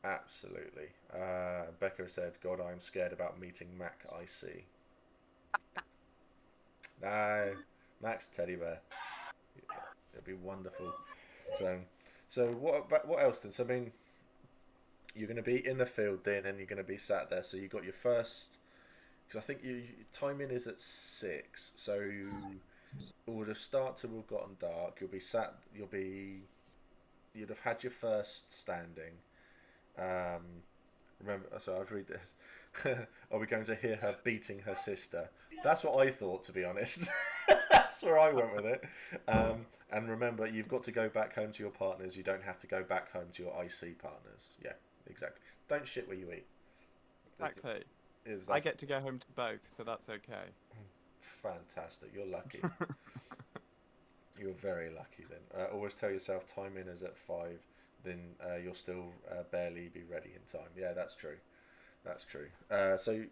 Absolutely. Becca said, God, I'm scared about meeting Mac IC. No, Mac's teddy bear. It'd be wonderful. So what else then? So I mean, you're going to be in the field then, and you're going to be sat there. So you got your first, because I think timing is at 6. So it would have started to have gotten dark. You'd have had your first standing. Remember, so I've read this. Are we going to hear her beating her sister? That's what I thought, to be honest. That's where I went with it. And remember, you've got to go back home to your partners. You don't have to go back home to your IC partners. Yeah, exactly. Don't shit where you eat. Exactly. I get to go home to both, so that's okay. Fantastic. You're lucky. You're very lucky then. Always tell yourself time in is at 5. Then you'll still barely be ready in time. Yeah, that's true. That's true. So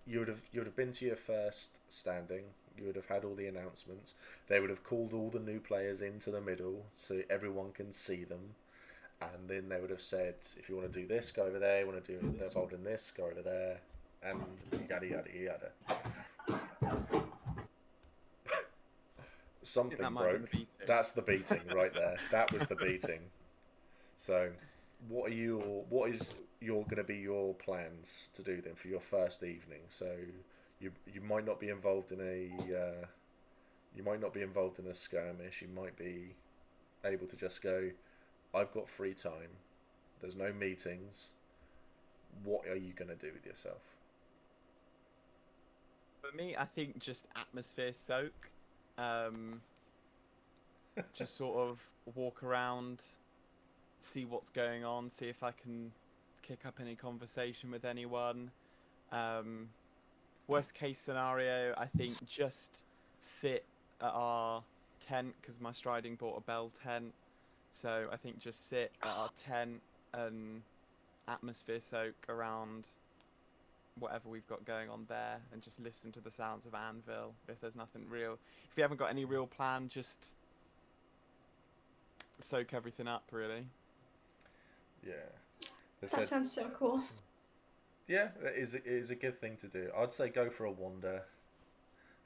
you would have been to your first standing. You would have had all the announcements. They would have called all the new players into the middle so everyone can see them. And then they would have said, if you want to do this, go over there. You want to do involved in this, go over there, and yada yada yada. Something broke. That's the beating right there. That was the beating. So, what is going to be your plans to do then for your first evening? So, you might not be involved in a skirmish. You might be able to just go, I've got free time. There's no meetings. What are you going to do with yourself? For me, I think just atmosphere soak. just sort of walk around, see what's going on, see if I can kick up any conversation with anyone. Worst case scenario, I think just sit at our tent, because my striding bought a bell tent. So I think just sit at our tent and atmosphere soak around whatever we've got going on there, and just listen to the sounds of Anvil. If there's nothing real, if we haven't got any real plan, just soak everything up, really. Yeah. They've That said, sounds so cool. yeah, it is a good thing to do. I'd say go for a wander,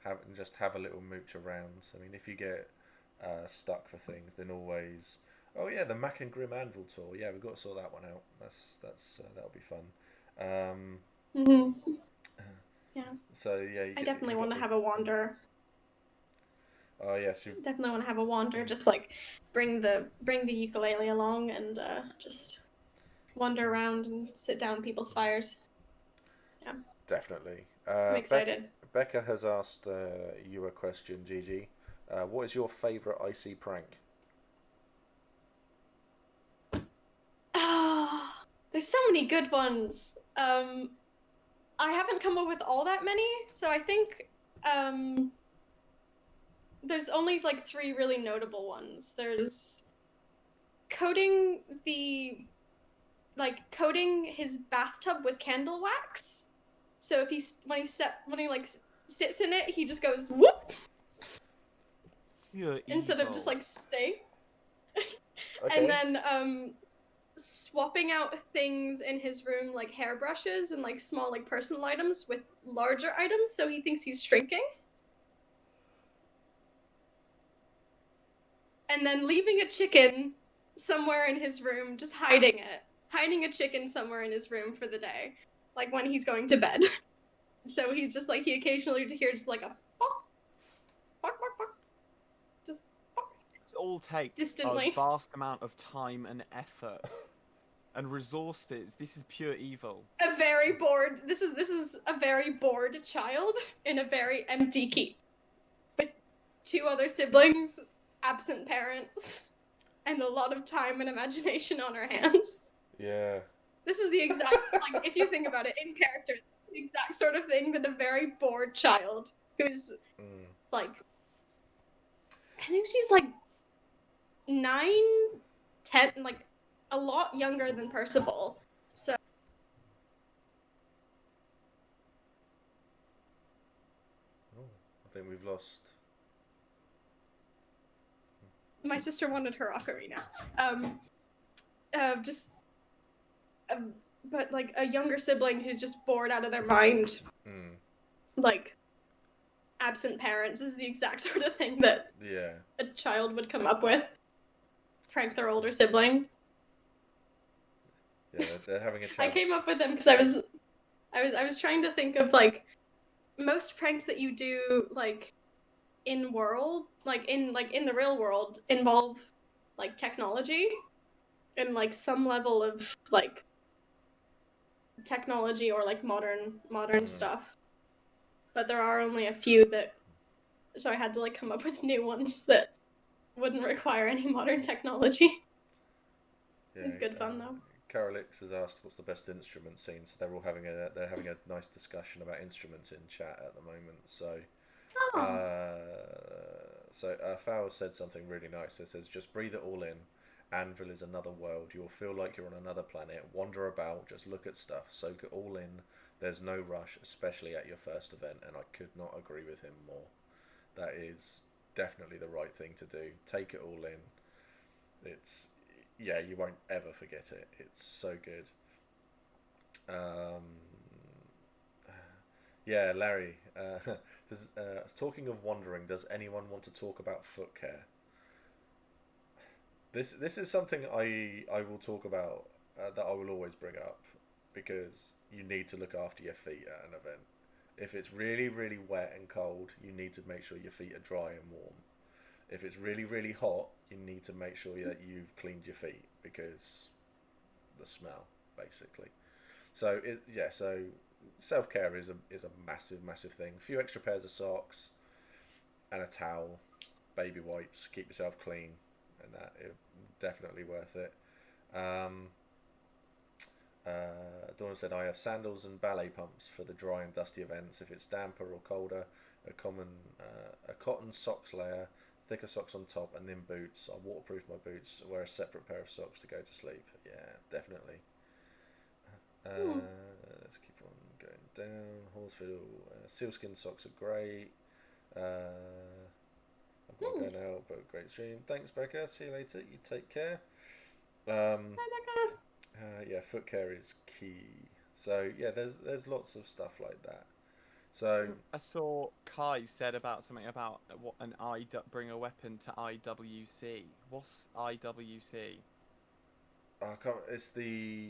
and just have a little mooch around. I mean, if you get stuck for things, then always, oh yeah, the Mac and Grim Anvil tour. Yeah, we've got to sort that one out. That'll be fun. Yeah, So yeah, I definitely you want got to the. have a wander. Oh yes, Definitely want to have a wander. Just like bring the ukulele along and just wander around and sit down people's fires. Yeah, definitely. I'm excited. Becca has asked you a question, Gigi. What is your favourite IC prank? Ah, there's so many good ones. I haven't come up with all that many, so I think there's only like 3 really notable ones. There's coating coating his bathtub with candle wax. So if when he like sits in it, he just goes whoop Pure instead of just evil. like stay. Okay. And then swapping out things in his room like hairbrushes and like small like personal items with larger items, so he thinks he's shrinking. And then leaving a chicken somewhere in his room, just hiding a chicken somewhere in his room for the day, like when he's going to bed. So he's just like, he occasionally hears like a pop, pop, pop, pop, just pop, This all takes distantly. a vast amount of time and effort and resources. This is pure evil. A very bored. This is a very bored child in a very empty keep with 2 other siblings, absent parents, and a lot of time and imagination on her hands. Yeah. This is the exact, like, if you think about it in character, the exact sort of thing that a very bored child who's like, I think she's like 9, 10, like a lot younger than Percival. So I think we've lost. my sister wanted her ocarina. Just but like a younger sibling who's just bored out of their mind, like absent parents, is the exact sort of thing that a child would come up with. Prank their older sibling. Yeah, they're having a chat. I came up with them because I was trying to think of like most pranks that you do like in the real world involve like technology and like some level of like technology or like modern stuff. But there are only a few that, so I had to like come up with new ones that wouldn't require any modern technology. Yeah, It's good fun though. Carolix has asked what's the best instrument scene, so they're having a nice discussion about instruments in chat at the moment. So, Fowl said something really nice. It says, "Just breathe it all in. Anvil is another world. You'll feel like you're on another planet. Wander about, just look at stuff, soak it all in. There's no rush, especially at your first event." And I could not agree with him more. That is definitely the right thing to do. Take it all in. It's, yeah, you won't ever forget it. It's so good. Yeah, Larry. Talking of wandering, does anyone want to talk about foot care? This is something I will talk about, that I will always bring up, because you need to look after your feet at an event. If it's really, really wet and cold, you need to make sure your feet are dry and warm. If it's really, really hot, you need to make sure that you've cleaned your feet, because the smell, basically. So so self-care is a massive, massive thing. A few extra pairs of socks and a towel, baby wipes, keep yourself clean, and that definitely worth it. Donna said, I have sandals and ballet pumps for the dry and dusty events. If it's damper or colder, a cotton socks layer, thicker socks on top, and then boots. I waterproof my boots, wear a separate pair of socks to go to sleep. Yeah, definitely. Let's keep on going down. Horsfield, sealskin socks are great. I've got to go now, but great stream. Thanks, Becca. See you later. You take care. Hi, Becca. Yeah, foot care is key. So yeah, there's lots of stuff like that. So I saw Kai said about something about what bring a weapon to IWC. What's IWC? I can't, it's the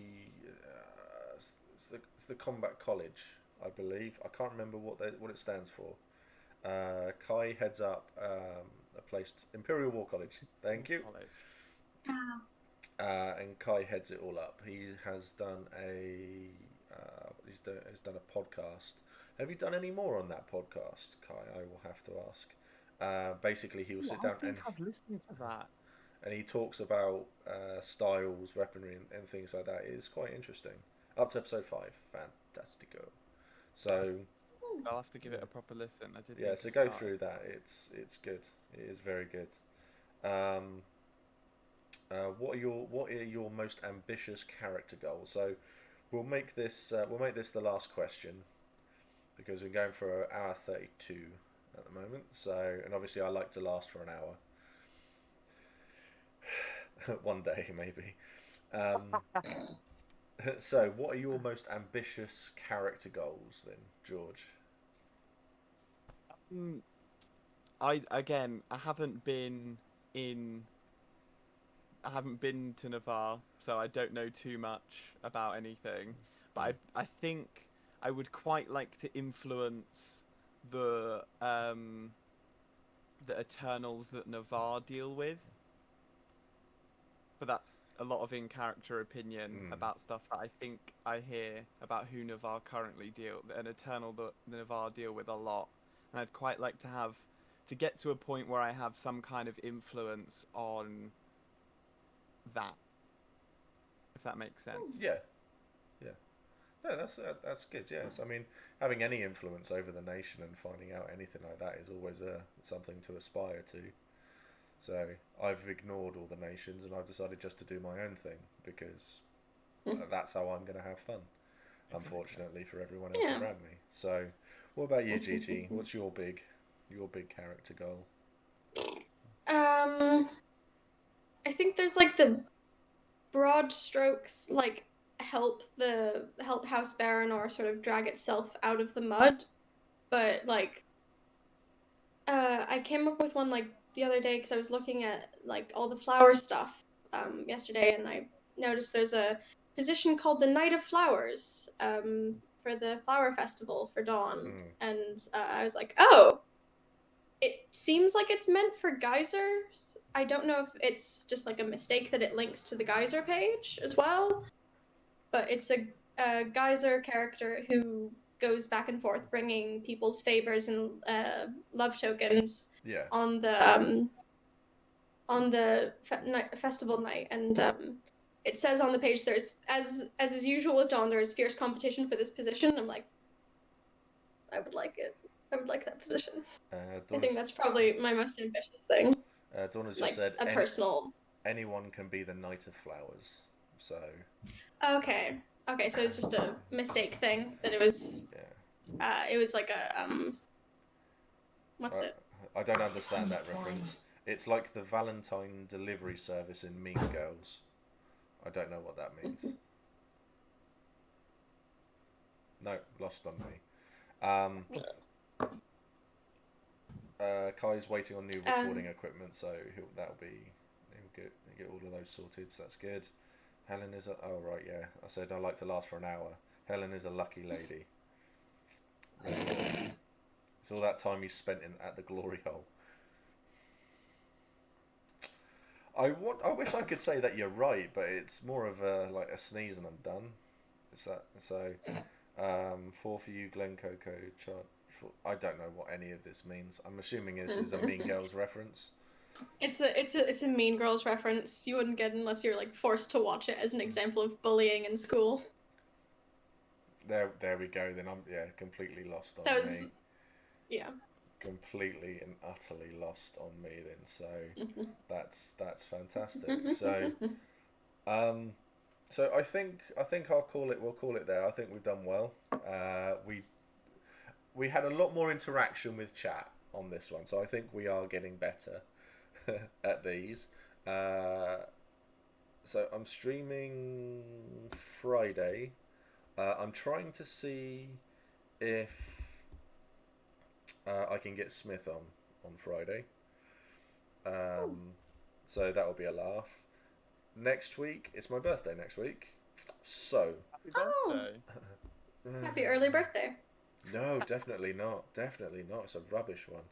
it's the combat college, I believe. I can't remember what it stands for. Kai heads up a place, Imperial War College. Thank you. And Kai heads it all up. He has done he's done a podcast. Have you done any more on that podcast, Kai? I will have to ask. Basically, he will sit down and I've listened to that. And he talks about styles, weaponry, and things like that. It is quite interesting. Up to episode 5, fantastico. So I'll have to give it a proper listen. I did. Yeah, so go through that. It's good. It is very good. What are your most ambitious character goals? So we'll make this the last question, because we're going for an hour 32 at the moment. So, and obviously I like to last for an hour. One day maybe. So what are your most ambitious character goals then, George? I haven't been to Navarre, so I don't know too much about anything. But I think I would quite like to influence the Eternals that Navarre deal with. But that's a lot of in-character opinion about stuff that I think I hear about who Navarre currently an Eternal that Navarre deal with a lot. And I'd quite like to get to a point where I have some kind of influence on that, if that makes sense. Yeah. No, that's good. Yes, I mean, having any influence over the nation and finding out anything like that is always something to aspire to. So I've ignored all the nations and I've decided just to do my own thing, because that's how I'm going to have fun. Unfortunately for everyone else around me. So, what about you, Gigi? What's your big character goal? I think there's like the broad strokes, like help House Baranor sort of drag itself out of the mud, but like I came up with one like the other day because I was looking at like all the flower stuff yesterday, and I noticed there's a position called the Knight of Flowers for the flower festival for Dawn, and I was like, oh, it seems like it's meant for geysers. I don't know if it's just like a mistake that it links to the geyser page as well, but it's a geyser character who goes back and forth bringing people's favors and love tokens on the festival night, and it says on the page there's as is usual with Dawn, there is fierce competition for this position. I'm like, I would like it. I would like that position. I think that's probably my most ambitious thing. Dawn just said a personal. Anyone can be the Knight of Flowers. So. Okay, so it's just a mistake thing that it was. It was like a What's it? I don't understand that reference. It's like the Valentine delivery service in Mean Girls. I don't know what that means. No, lost on me. Kai's waiting on new recording equipment, so he'll get all of those sorted. So that's good. Helen is oh right, yeah. I said I like to last for an hour. Helen is a lucky lady. It's all that time he spent at the glory hole. I wish I could say that you're right, but it's more of like a sneeze and I'm done. Is that so? 4 for you, Glen Coco. I don't know what any of this means. I'm assuming this is a Mean Girls reference. It's a Mean Girls reference. You wouldn't get unless you're like forced to watch it as an example of bullying in school. There we go. Then I'm completely lost on That was me. yeah. Completely and utterly lost on me then. So that's fantastic. So I think I'll call it. We'll call it there. I think we've done well. We had a lot more interaction with chat on this one, so I think we are getting better at these. So I'm streaming Friday. I'm trying to see if I can get Smith on Friday. So that will be a laugh. Next week, it's my birthday next week. So. Happy birthday. Happy early birthday. No, definitely not. Definitely not. It's a rubbish one.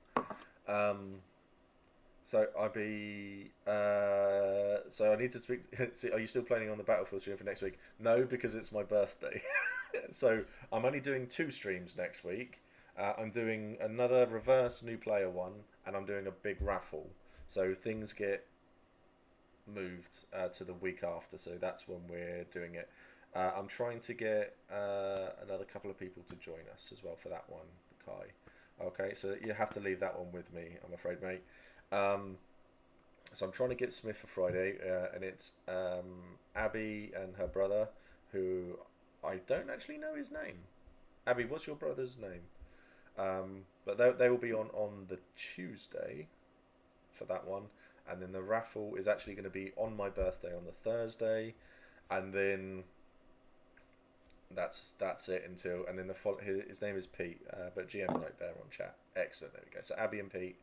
So I'll be. So I need to speak. See, are you still planning on the Battlefield stream for next week? No, because it's my birthday. So I'm only doing 2 streams next week. I'm doing another reverse new player one, and I'm doing a big raffle. So things get moved to the week after. So that's when we're doing it. I'm trying to get another couple of people to join us as well for that one, Kai. Okay, so you have to leave that one with me, I'm afraid, mate. So I'm trying to get Smith for Friday, and it's Abby and her brother, who I don't actually know his name. Abby, what's your brother's name? But they will be on the Tuesday for that one, and then the raffle is actually going to be on my birthday on the Thursday, and then that's it until, and then his name is Pete, but GM Nightbear on chat. Excellent, there we go. So Abby and Pete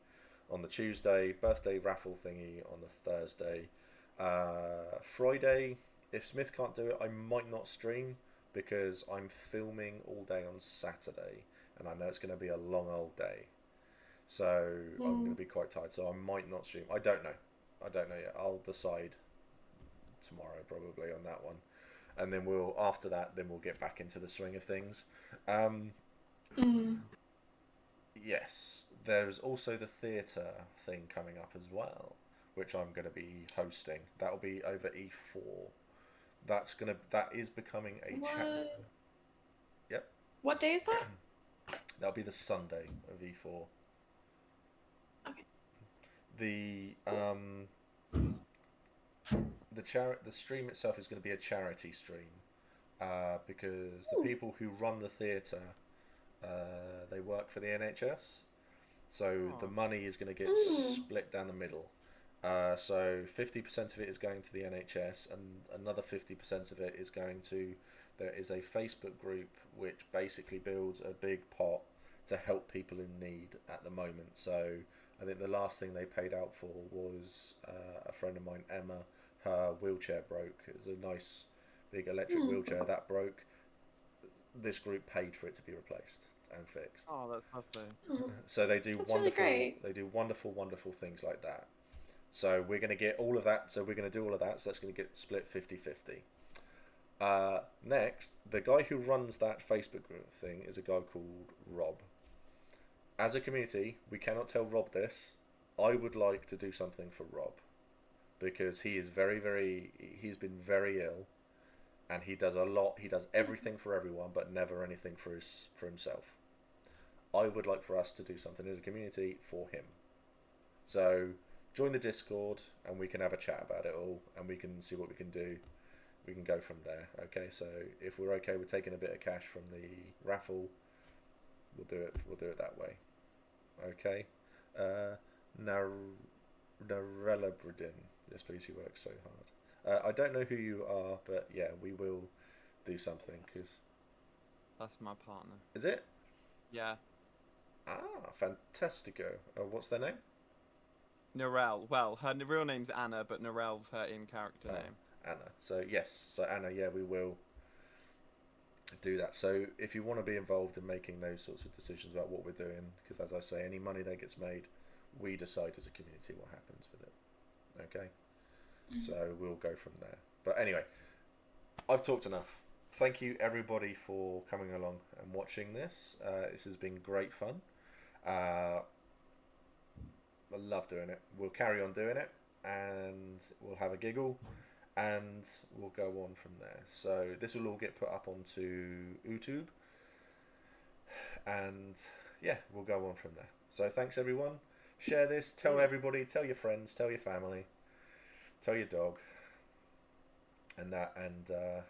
on the Tuesday, birthday raffle thingy on the Thursday. Friday, if Smith can't do it, I might not stream because I'm filming all day on Saturday, and I know it's going to be a long old day. So I'm going to be quite tired, so I might not stream. I don't know yet. I'll decide tomorrow probably on that one. And then after that, we'll get back into the swing of things. Yes, there's also the theatre thing coming up as well, which I'm going to be hosting. That'll be over E4. That is becoming a channel. Yep. What day is that? That'll be the Sunday of E4. Okay. The stream itself is going to be a charity stream, because the people who run the theatre, they work for the NHS, so the money is going to get split down the middle. So 50% of it is going to the NHS, and another 50% of it is going to. There is a Facebook group which basically builds a big pot to help people in need at the moment. So I think the last thing they paid out for was a friend of mine, Emma. Her wheelchair broke. It was a nice big electric wheelchair that broke. This group paid for it to be replaced and fixed. Oh, that's lovely. So they do wonderful. Really they do wonderful things like that. So we're going to get all of that. So we're going to do all of that. So that's going to get split 50-50. Next, the guy who runs that Facebook group thing is a guy called Rob. As a community, we cannot tell Rob this. I would like to do something for Rob, because he is he's been very ill, and he does a lot. He does everything for everyone, but never anything for himself. I would like for us to do something as a community for him. So join the Discord, and we can have a chat about it all, and we can see what we can do. We can go from there. Okay, so if we're okay with taking a bit of cash from the raffle, we'll do it. We'll do it that way. Okay. Narella Bridin. Yes, please. He works so hard. I don't know who you are, but yeah, we will do something. That's my partner. Is it? Yeah. Fantastico. What's their name? Narelle. Well, her real name's Anna, but Narelle's her in-character name. Anna. So yes. So Anna, yeah, we will do that. So if you want to be involved in making those sorts of decisions about what we're doing, because as I say, any money that gets made, we decide as a community what happens with it. Okay. So we'll go from there. But anyway, I've talked enough. thank you everybody for coming along and watching this. This has been great fun. I love doing it. We'll carry on doing it, and we'll have a giggle, and we'll go on from there. So this will all get put up onto YouTube, and yeah, we'll go on from there. So thanks everyone. Share this, tell everybody, tell your friends, tell your family, tell your dog, and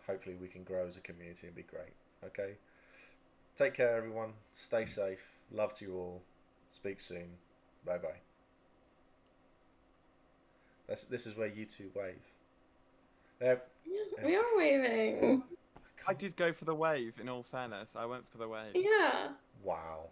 hopefully we can grow as a community and be great. Okay, take care everyone, stay safe, love to you all, speak soon, bye bye. This is where you two wave. There. We are waving. I did go for the wave, in all fairness. I went for the wave. Yeah. Wow.